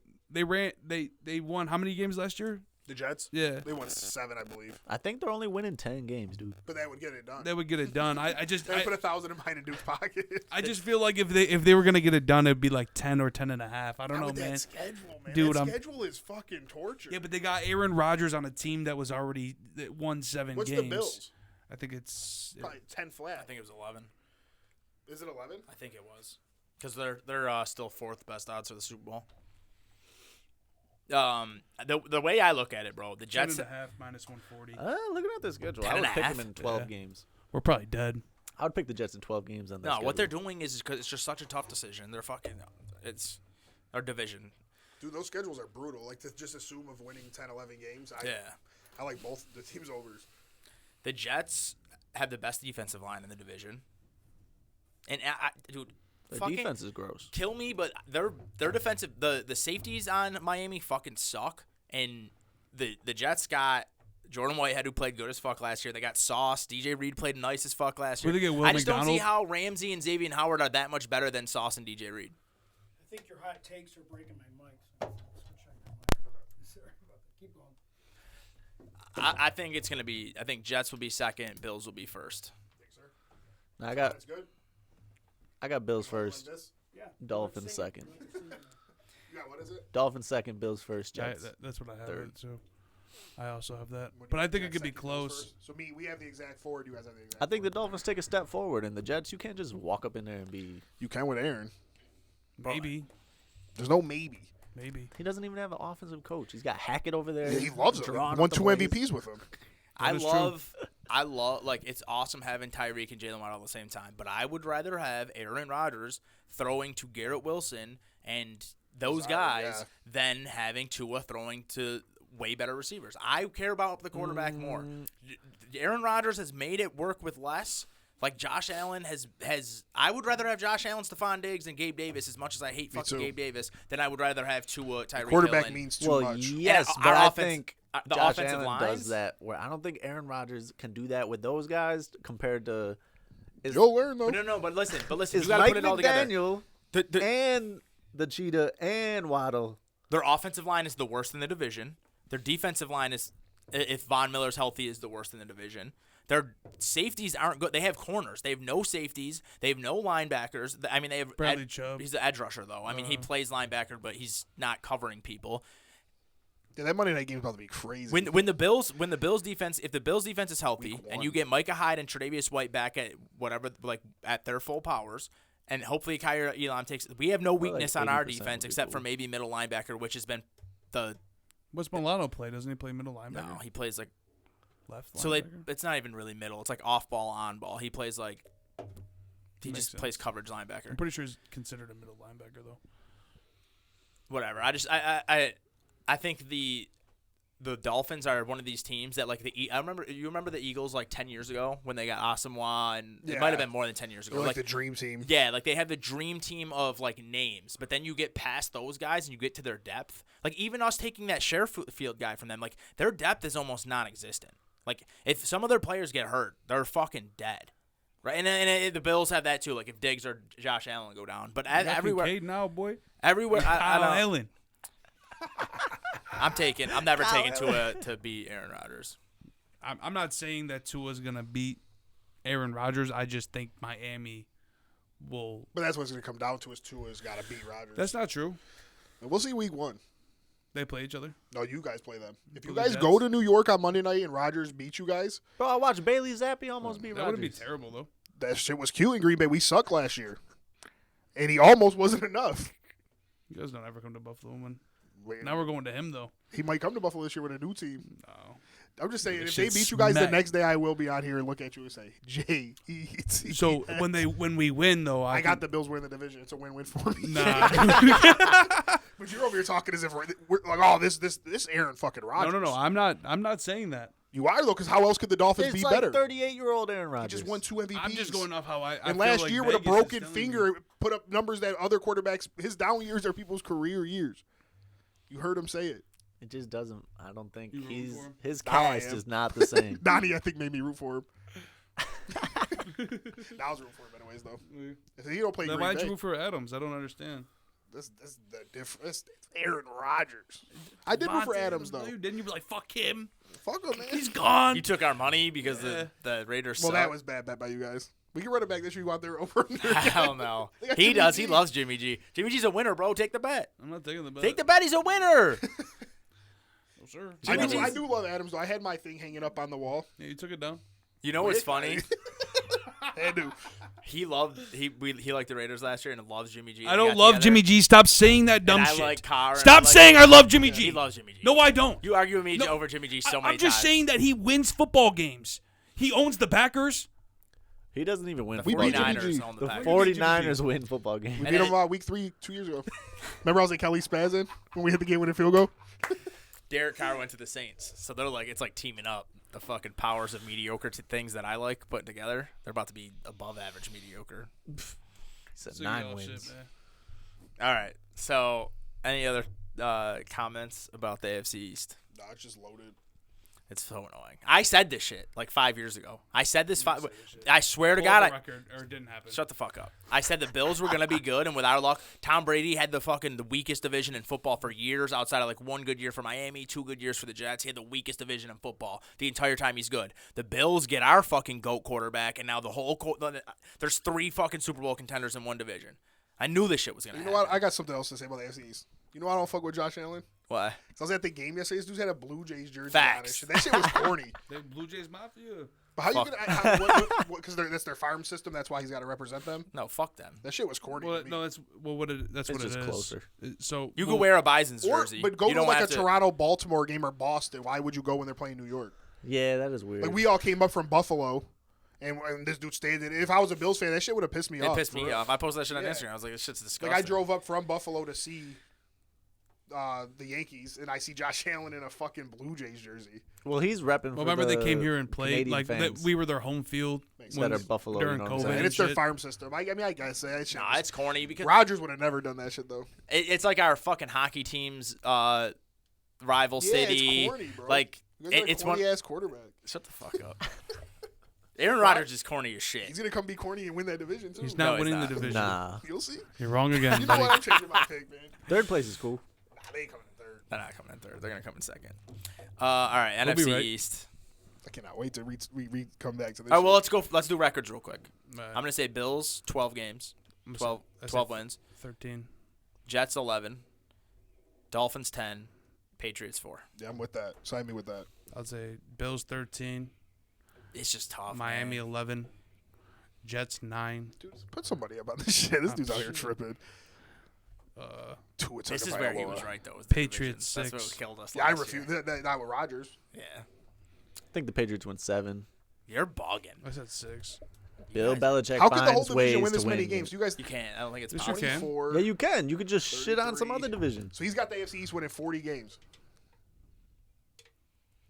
They won how many games last year? the Jets. Yeah, They won 7, I believe, I think they're only winning 10 games, dude. but that would get it done. they would get it done. I just They put 1,000 in mine in Duke's pocket. I just feel like if they were gonna get it done, it'd be like 10 or 10.5. I don't Not know, with man. that schedule, man. Dude, that I'm- schedule is fucking torture. Yeah, but they got Aaron Rodgers on a team that was already that won 7 What's games. the Bills? I think it's Probably 10 flat. I think it was 11. Is it 11? I think it was. Because they're still 4th best odds for the Super Bowl. The way I look at it, bro, the Jets. 10.5 minus 140. Looking at the schedule, 10 I would and a pick half? them in 12 Yeah. games. We're probably dead. I would pick the Jets in 12 games on that No, what they're schedule. doing is because it's just such a tough decision. They're fucking. It's our division. Dude, those schedules are brutal. Like, to just assume of winning 10, 11 games. Yeah. I like both the teams' overs. The Jets have the best defensive line in the division. And dude, Their fucking defense is gross. kill me, but their defensive the safeties on Miami fucking suck. And the Jets got Jordan Whitehead, who played good as fuck last year. They got Sauce. DJ Reed played nice as fuck last year. Where'd they get Will I just don't see McDonald? how Ramsey and Xavier Howard are that much better than Sauce and DJ Reed. I think your hot takes are breaking my mic. So I'll switch on your mic. Sorry about that. Keep going. I think it's gonna be. I think Jets will be second. Bills will be first. Think, sir? I got That's good. Bills Like first, this? Yeah. Dolphins Let's sing it. second. Let's sing it. You got what is it? Dolphins second, Bills first, Jets. That's what I have. third. So I also have that. What do But you I have? think it Jets could be second, Bills close. first? So we have the exact 4. Do you guys have the exact I think the 4? Dolphins take a step forward, and the Jets, you can't just walk up in there and be. You can with Aaron. Maybe. There's no maybe. Maybe. He doesn't even have an offensive coach. He's got Hackett over there. He loves him. drawing Won up the 2 plays. MVPs with him. I is love, like, it's awesome having Tyreek and Jalen Waddle at the same time, but I would rather have Aaron Rodgers throwing to Garrett Wilson and those Sorry, guys yeah. than having Tua throwing to way better receivers. I care about the quarterback more. Aaron Rodgers has made it work with less. Like, Josh Allen has I would rather have Josh Allen, Stephon Diggs, and Gabe Davis as much as I hate fucking too. Gabe Davis than I would rather have Tua, Tyreek Hill, Quarterback and means too Well, much. yes, And but our I offense- think the Josh offensive Allen lines? does that. Where I don't think Aaron Rodgers can do that with those guys compared to. You'll learn, though. No, but listen, Is you got to Mike put it all together. McDaniel and the Cheetah and Waddle. Their offensive line is the worst in the division. Their defensive line is, if Von Miller's healthy, is the worst in the division. Their safeties aren't good. They have corners. They have no safeties. They have no linebackers. I mean, they have Bradley Chubb. He's the edge rusher, though. I mean, he plays linebacker, but he's not covering people. Yeah, that Monday night game is about to be crazy. When the Bills defense, if the Bills defense is healthy Week and one. you get Micah Hyde and Tre'Davious White back at whatever, like at their full powers, and hopefully Kyrie Elam takes, we have no like weakness on our 80% defense would be except for cool. maybe middle linebacker, which has been the What's Milano play? Doesn't he play middle linebacker? no, he plays like. Left So linebacker? it's not even really middle. It's like off ball, on ball. He plays like he Makes just sense. plays coverage I'm linebacker. pretty sure he's considered a middle linebacker though. Whatever. I think the the Dolphins are one of these teams that like you remember the Eagles like 10 years ago when they got Asamoah, and it might have been more than 10 years ago. They're like the dream team. Yeah, like they have the dream team of like names, but then you get past those guys and you get to their depth. Like even us taking that Sherfield guy from them, like their depth is almost non-existent. Like if some of their players get hurt, they're fucking dead. Right, and the Bills have that too. Like if Diggs or Josh Allen go down, but everywhere now, boy. Everywhere, Kyle Allen. I'm never taking Tua to beat Aaron Rodgers. I'm not saying that Tua's gonna beat Aaron Rodgers. I just think Miami will. But that's what it's going to come down to is Tua's got to beat Rodgers. That's not true. And we'll see week 1. They play each other. No, you guys play them. If you The guys Jets? go to New York on Monday night and Rodgers beat you guys, Bro, I watched Bailey Zappi almost beat That Rodgers. wouldn't be terrible though. that shit was cute in Green Bay. We sucked last year. And he almost wasn't enough. You guys don't ever come to Buffalo, man. Wait, Now we're going to him though. he might come to Buffalo this year with a new team. No. I'm just saying, That if they shit's beat you guys the smack. next day, I will be on here and look at you and say, J-E-T. So when we win though, I got the Bills winning the division. It's a win-win for me. Nah. But you're over here talking as if we're like, oh, this Aaron fucking Rodgers. No. I'm not saying that. You are though, because how else could the Dolphins It's be like better? 38-year-old Aaron He Rodgers. just won 2 MVPs. I'm just going off how I And feel last like year with a Vegas is broken telling finger, me. put up numbers that other quarterbacks. His down years are people's career years. You heard him say it. It just doesn't. I don't think You rooting for him? his Now I cast am. is not the same. Donnie, I think, made me root for him. I was rooting for him anyways, though. If he don't play Then Green why'd Bay, you root for Adams? I don't understand. this the difference. It's Aaron Rodgers. I did root for Adams, though. No, you didn't. You be like, fuck him. Fuck him, man. He's gone. You took our money because Yeah. the Raiders Well, suck. that was bad bet by you guys. We can run it back this year. You out there over. Hell no. They got He Jimmy does. G. He loves Jimmy G. Jimmy G's a winner, bro. Take the bet. I'm not taking the bet. Take the bet. He's a winner. Oh, sure. I do love Adams, though. I had my thing hanging up on the wall. Yeah, you took it down. You know what's funny? I do. He liked the Raiders last year and loves Jimmy G. I don't love Jimmy G. Stop saying that dumb I shit. like Carr. and Stop I like- saying I love Jimmy G. He loves Jimmy G. No, I don't. You argue with me No, over Jimmy G so many I'm just times. saying that he wins football games. He owns the Packers. He doesn't even win. the We beat Jimmy 49ers G. own the The Packers. 49ers win football We games. beat him week 3 2 years ago. Remember I was at Kelly Spazzin when we hit the game-winning field goal? Derek Carr went to the Saints, so they're like it's like teaming up. The fucking powers of mediocre things that I like put together. They're about to be above average mediocre. Said So 9 y'all wins. shit, man. All right. So, any other comments about the AFC East? Nah, it's just loaded. It's so annoying. I said this shit like 5 years ago. I said this say this shit. I swear to Pull God, up the I, record, or it didn't happen. shut the fuck up. I said the Bills were gonna be good, and with our luck, Tom Brady had the weakest division in football for years. Outside of like 1 good year for Miami, 2 good years for the Jets, he had the weakest division in football the entire time he's good. The Bills get our fucking GOAT quarterback, and now the whole there's 3 fucking Super Bowl contenders in one division. I knew this shit was gonna You happen. know what? I got something else to say about the AFC East. You know why I don't fuck with Josh Allen? What? So I was at the game yesterday. This dude had a Blue Jays jersey Facts. on. And shit. That shit was corny. The Blue Jays Mafia. But how Fuck. you gonna? Because that's their farm system. That's why he's got to represent them. No, fuck them. That shit was corny. Well, to me. no, that's what it It's is. just closer. So You well, can wear a Bison's Or, jersey. but go you to don't like a have to. Toronto, Baltimore game or Boston. Why would you go when they're playing New York? Yeah, that is weird. Like we all came up from Buffalo, and this dude stayed there. If I was a Bills fan, that shit would have pissed me It off. pissed for me real. off. I posted that shit on Yeah. Instagram. I was like, this shit's disgusting. Like I drove up from Buffalo to see the Yankees, and I see Josh Allen in a fucking Blue Jays jersey. Well, he's repping. Well, for remember they the came here and played Canadian like fans. we were their home field Instead of Buffalo, during you know what I'm COVID. saying? And it's their shit. farm system. I mean, I guess that shit. Nah, it's corny because Rodgers would have never done that shit though. it's like our fucking hockey team's rival Yeah, city. it's corny, bro. Like You guys got a it's one. corny ass quarterback. Shut the fuck up. Aaron Rodgers is corny as shit. He's gonna come be corny and win that division too. He's No, not he's winning not. the division. Nah, You'll see. You're wrong again, You know buddy. what? I'm changing my pick, man. third place is cool. Nah, they ain't coming in third. They're not coming in third. They're gonna come in second. All right, We'll be NFC right. East. I cannot wait to come back to this. All right, well shit. let's do records real quick. Right. I'm gonna say Bills 12 games, I'm 12, I said 12 wins. 13. Jets 11, Dolphins 10, Patriots 4. Yeah, I'm with that. Sign me with that. I'll say Bills 13, It's just tough. Miami man. 11, Jets 9. Dude, put somebody up on this shit. This dude's out here tripping. Tua This is Tagovailoa. where he was right though. is the Patriots divisions. That's 6. what killed us. Yeah, I last refuse. year. Not with Rodgers. Yeah, I think the Patriots went 7. you're bugging. I said 6. Bill guys- Belichick How could the whole finds ways division win to this win. many games? You guys, You can't. I don't think it's Yes, you possible. can. 24. Yeah, you can. You could just shit on some 33. other division. So he's got the AFC East winning 40 games.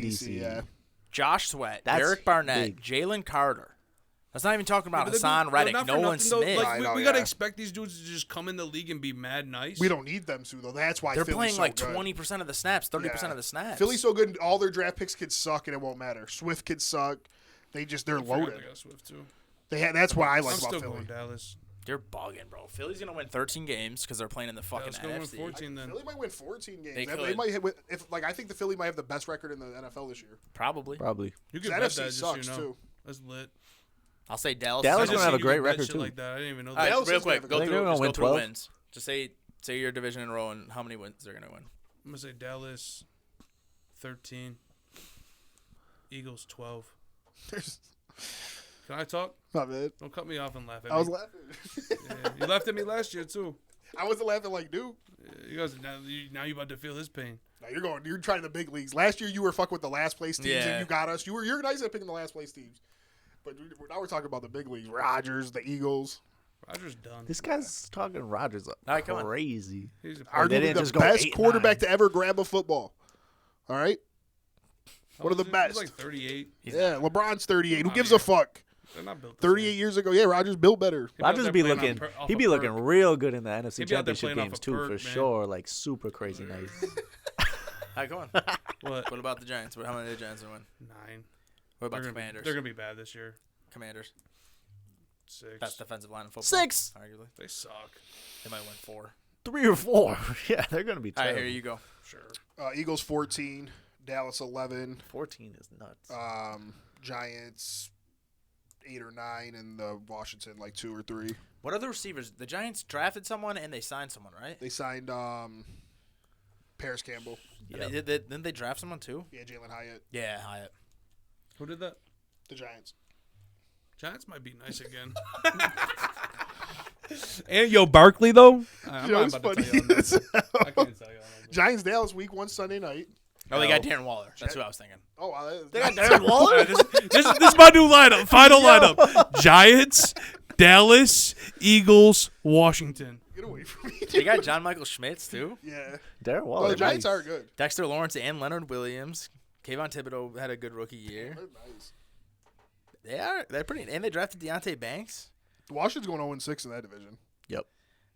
DC, yeah. Josh Sweat, That's Derek Barnett, big. Jalen Carter. That's not even talking about But Hassan Reddick, not for Nolan nothing, though, Smith. Like, I know, we gotta yeah. expect these dudes to just come in the league and be mad nice. We don't need them to though. That's why They're Philly's playing so like good. 20% of the snaps, 30% Yeah. of the snaps. Philly's so good. All their draft picks could suck, and it won't matter. Swift could suck. They're I forgot loaded. they got Swift too. That's what I I'm like still about Philly. going Dallas. They're bugging, bro. Philly's gonna win 13 games because they're playing in the fucking Dallas gonna win NFC. 14 then. Philly might win 14 games. They They could. might hit I think the Philly might have the best record in the NFL this year. Probably. Probably. You 'Cause can bet NFC that, just sucks so you know. too. That's lit. I'll say Dallas. Dallas I gonna just have a seen you great can bet record, shit too. like that. I didn't even know All that. right, Dallas real is gonna quick, have a go good- I think they're through, gonna just win go through 12. wins. Just say your division in a row and how many wins they're gonna win. I'm gonna say Dallas 13. Eagles 12. Can I talk? My bad. Don't cut me off and laugh at I was me. laughing. Yeah, you laughed at me last year too. I wasn't laughing like dude. Yeah, you guys now you about to feel his pain. Now you're trying the big leagues. Last year you were fucking with the last place teams Yeah. and you got us. You're nice at picking the last place teams. But now we're talking about the big leagues. Rodgers, the Eagles. Rodgers done. This guy's talking Rodgers up All right, come on. crazy. He's a Arguably didn't the just go best 8-9. quarterback to ever grab a football. All right? How one of old the is he? best. He's like 38. Yeah, LeBron's 38. Who I gives mean, a fuck? They're not built. 38 years ago, yeah, Rodgers built better. Rodgers be looking. He be looking real good in the NFC He'd be out there Championship playing off games a too, perk, for man. sure. Like super crazy nice. All right, come on. What? What about the Giants? How many of the Giants gonna win? 9. What about the They're Commanders? gonna be bad this year. Commanders. 6. Best defensive line in football. 6, Arguably. They suck. They might win 4. 3 or 4. Yeah, they're gonna be All right, terrible. here you go. Sure. Eagles 14, Dallas 11, 14 is nuts. Giants 8 or 9, and the Washington like 2 or 3. What are the receivers? The Giants drafted someone and they signed someone, right? They signed Paris Campbell. And didn't they draft someone too? Yeah, Jalen Hyatt. Yeah, Hyatt. Who did that? The Giants. Giants might be nice again. And yo, Barkley though. I'm Joe's not about to funny tell you on as that. hell. I can't tell you on that. Giants Dallas week 1 Sunday night. Oh, they got Darren Waller. That's who I was thinking. Oh, They got Darren Waller. This is my new lineup. Final lineup: Giants, Dallas, Eagles, Washington. Get away from me. They got John Michael Schmitz too. Yeah. Darren Waller. Well, the Giants nice. are good. Dexter Lawrence and Leonard Williams. Kayvon Thibodeau had a good rookie year. They're nice. They're pretty. And they drafted Deontay Banks. Washington's going 0-6 in that division. Yep.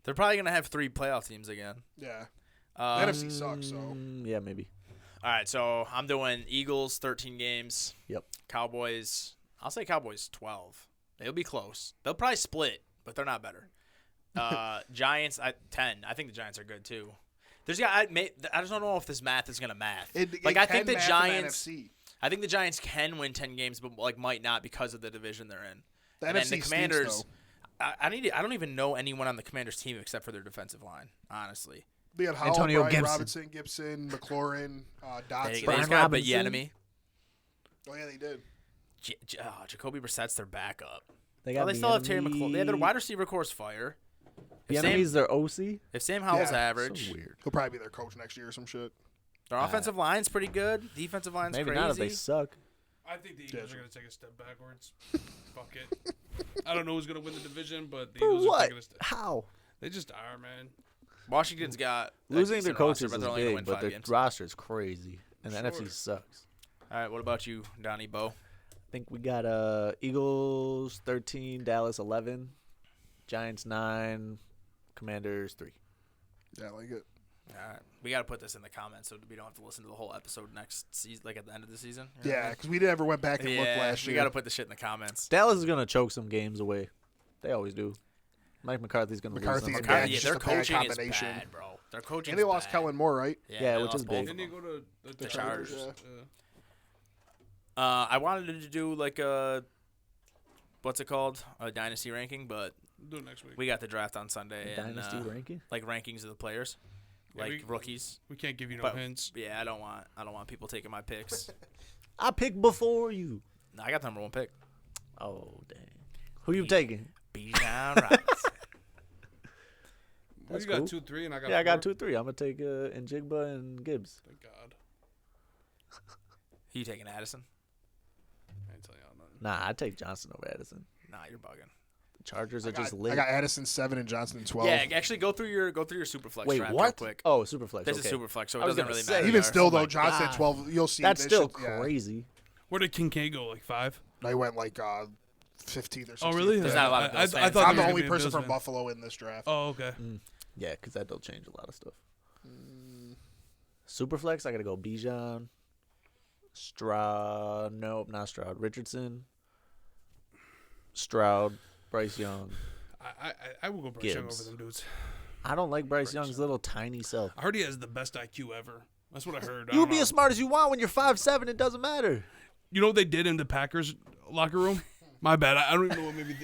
They're probably gonna have 3 playoff teams again. Yeah. The NFC sucks, so. Yeah, maybe. All right, so I'm doing Eagles 13 games. Yep. Cowboys. I'll say Cowboys 12. They'll be close. They'll probably split, but they're not better. Giants 10. I think the Giants are good too. I just don't know if this math is gonna math. I think the Giants. I think the Giants can win 10 games, but might not because of the division they're in. The And then NFC the Commanders. stinks, I don't even know anyone on the Commanders team except for their defensive line. Honestly, They had Howell, Antonio Brian Gibson. Robinson, Gibson, McLaurin, they Dotson. Brian just got Robinson. Bieniemy. Oh, yeah, they did. Jacoby Brissett's their backup. They Well, got they still have Terry McLaurin. They have their wide receiver core's fire. The If enemy's their OC. Sam Howell's Yeah, average, So weird. He'll probably be their coach next year or some shit. their offensive line's pretty good. Defensive line's Maybe crazy. not if they suck. I think the Eagles Yeah. are going to take a step backwards. Fuck it. I don't know who's going to win the division, but the For Eagles are what? taking a step. How? They just are, man. Washington's got a Losing decent their roster, coaches but is they're only gonna big, win but 5 their games. roster is crazy, and the Sure. NFC sucks. All right, what about you, Donnie Bo? I think we got Eagles 13, Dallas 11, Giants 9, Commanders 3. Yeah, I like it. All right, we got to put this in the comments so we don't have to listen to the whole episode next season, like at the end of the season. You know what I Yeah, mean? because we never went back and looked last we year. got to put the shit in the comments. Dallas is gonna choke some games away. They always do. Mike McCarthy's gonna McCarthy lose and them. Bench, Yeah, just their a bad coaching is combination. bad, bro. Their coaching. And they lost Kellen Moore, right? Yeah, they which lost is both big. of Didn't he them. go to The Chargers. Yeah. I wanted to do like a what's it called, a dynasty ranking, but Do it next week. we got the draft on Sunday and Dynasty ranking. like rankings of the players, Yeah, like rookies. We can't give you no But- hints. Yeah, I don't want people taking my picks. I picked before you. No, I got the number 1 pick. Oh dang. Who you taking? Bijan Robinson. Well, That's you got cool. 2-3, and I got Yeah, I got 4. 2-3. I'm gonna take Njigba and Gibbs. Thank God. Who you taking, Addison? I ain't telling y'all nothing. Nah, I take Johnson over Addison. Nah, you're bugging. The Chargers I are just got, lit. I got Addison 7 and Johnson 12. Yeah, actually go through your superflex Wait, draft what? real quick. Oh, Superflex. This okay. is superflex, so I it was doesn't gonna really say, matter. Even Our- still, oh my though, Johnson God. 12, you'll see. That's that still shit- yeah. crazy. Where did Kincaid go? Like 5? I went like 15th or 16th. Oh, really? There's not a lot of Bills I fans. thought I'm there the was only gonna be a person Bills from fan. Buffalo in this draft. Oh, okay. Yeah, because that'll change a lot of stuff. Superflex, I gotta go Bijan, Stroud. Nope, not Stroud. Richardson, Stroud, Bryce Young. I will go Bryce Young Gibbs. over them dudes. I don't like Bryce Young's little tiny self. I heard he has the best IQ ever. That's what I heard. I You don't be know. as smart as you want when you're 5'7". It doesn't matter. You know what they did in the Packers locker room? My bad. I don't even know what maybe.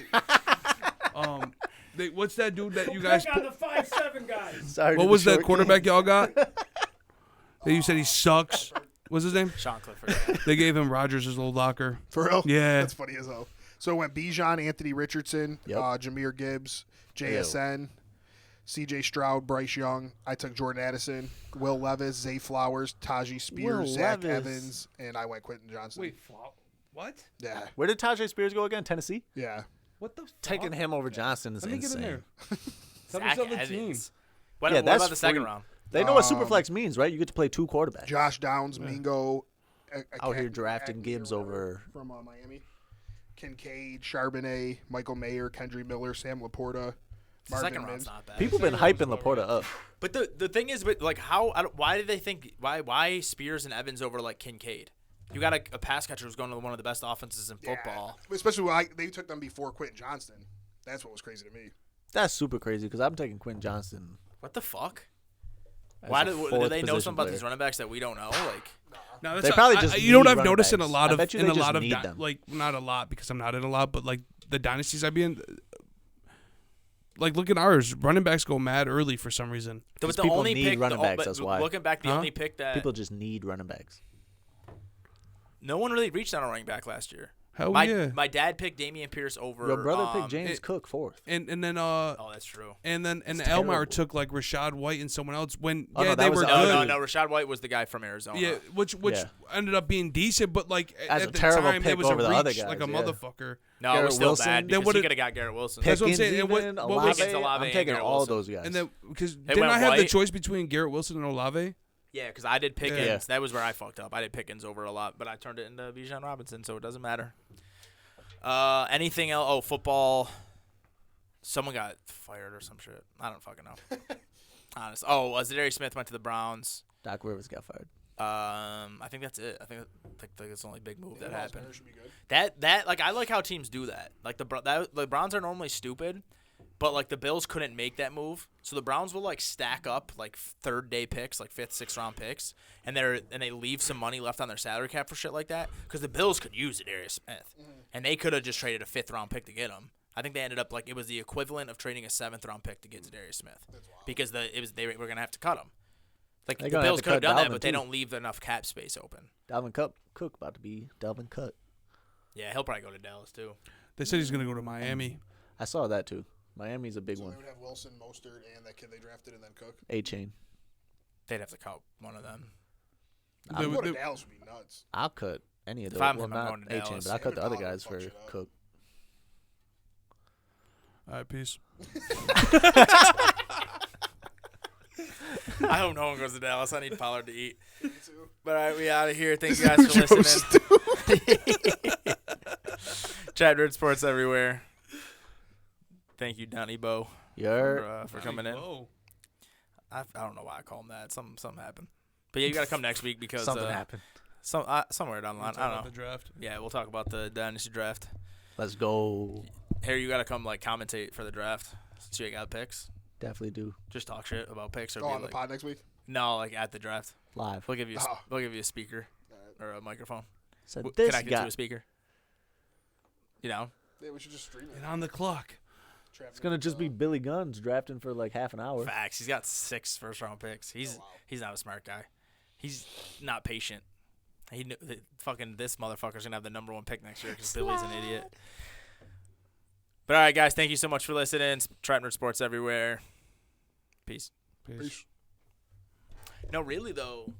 What's that dude that you guys? Pick on the 5'7" guys. Sorry. What was that quarterback y'all got? That you said he sucks. What's his name? Sean Clifford. They gave him Rodgers' little locker. For real? Yeah. That's funny as hell. So it went Bijan, Anthony Richardson, Yep. Jameer Gibbs, JSN, CJ Stroud, Bryce Young. I took Jordan Addison, Will Levis, Zay Flowers, Tajee Spears, Will Zach Levis. Evans, and I went Quentin Johnson. What? Yeah. Where did Tajay Spears go again? Tennessee. Yeah. What the? Taking him over Johnson is Let me get insane. in there. Tell me Zach something team. Evans. What, Yeah, what that's about the second free. round? They know what superflex means, right? You get to play 2 quarterbacks. Josh Downs, Mingo. Out here drafting Gibbs over. From Miami. Kincaid, Charbonnet, Michael Mayer, Kendry Miller, Sam Laporta, The second Marvin round's Mims. not bad. People been hyping Laporta up. But the thing is, but like, why did they think why Spears and Evans over like Kincaid? You got a pass catcher who's going to one of the best offenses in football. Yeah. Especially when they took them before Quentin Johnston. That's what was crazy to me. That's super crazy because I'm taking Quentin Johnston. What the fuck? as Why a do fourth they know position something about player. these running backs that we don't know? Like, No, that's They not- probably just you know what need I've running noticed in a backs. lot I of bet you in they a just lot of need them. like not a lot because I'm not in a lot, but like the dynasties I've been in, like look at ours. Running backs go mad early for some reason. but the people only need pick, running backs, but that's why. looking back, the Huh? only pick that People just need running backs. no one really reached on a running back last year. Hell my yeah. my dad picked Dameon Pierce over. Your brother picked James it- Cook 4th. And then Oh, that's true. and It's Elmire terrible. took like Rashad White and someone else when Oh, no, yeah that they was were the good. other No, Rashad White was the guy from Arizona. Yeah, which Yeah. ended up being decent, but like As at a the terrible time pick it was over a the reach other guys, like a yeah. motherfucker. No, it Garrett was still Wilson. bad Then because what he did- could have got Garrett Wilson. That's what I'm Pickens saying, and even, what Olave, was- Pickens, Olave, I'm and taking Garrett all Wilson. those guys. And then because They didn't went I have the White. choice between Garrett Wilson and Olave? Yeah, because I did Pickens. Yeah. That was where I fucked up. I did Pickens over a lot, but I turned it into Bijan Robinson, so it doesn't matter. Anything else? Oh, football. Someone got fired or some shit. I don't fucking know. Honest. Oh, Zadarius Smith went to the Browns. Doc Rivers got fired. I think that's it. I think that's the only big move that happened. Should be good. That like I like how teams do that. Like the Browns are normally stupid, but like the Bills couldn't make that move, so the Browns will like stack up like third day picks, like 5th, 6th round picks, and they leave some money left on their salary cap for shit like that because the Bills could use Zadarius Smith, and they could have just traded a 5th round pick to get him. I think they ended up like it was the equivalent of trading a 7th round pick to get Zadarius Smith because they were gonna have to cut him. Like They're the gonna have Bills to could have cut done that, Dalvin, but they too. don't leave enough cap space open. Mm-hmm. Dalvin Cook about to be Dalvin Cut. Yeah, he'll probably go to Dallas too. They said he's gonna go to Miami. I saw that too. Miami's a big So one. they would have Wilson, Mostert, and that kid they drafted, and then Cook. A-Chain. They'd have to cut one of them. They Go would- to they- Dallas would be nuts. I'll cut any of If those. I'm Well, him, I'm not going to A-Chain, Dallas. but I'll cut the Him other and guys Dalvin for fuck shit up. Cook. All right, peace. I hope no one goes to Dallas. I need Pollard to eat. Me too. But all right, we out of here. Thank you guys for listening. TrapNerd Sports everywhere. Thank you, Donnie Bo, You're for coming in. Whoa. I don't know why I call him that. Something happened. But yeah, you got to come next week because something happened. somewhere down the line. Talk I about don't know. the draft. Yeah, we'll talk about the dynasty draft. Let's go. Harry, you got to come like commentate for the draft. So you got picks. Definitely do. Just talk shit about picks or Go be on the like pod next week. no, like at the draft. Live. We'll give you Oh. we'll give you a speaker or a microphone. So We'll this connect it guy. to a speaker. You know. Yeah, we should just stream it. And on the clock. It's gonna just be Billy Guns drafting for like half an hour. Facts. He's got 6 first-round picks. He's wow. he's not a smart guy. He's not patient. He knew that fucking this motherfucker's gonna have the number 1 pick next year because Billy's an idiot. But all right, guys, thank you so much for listening. TrapNerd Sports everywhere. Peace. Peace. Peace. No, really though.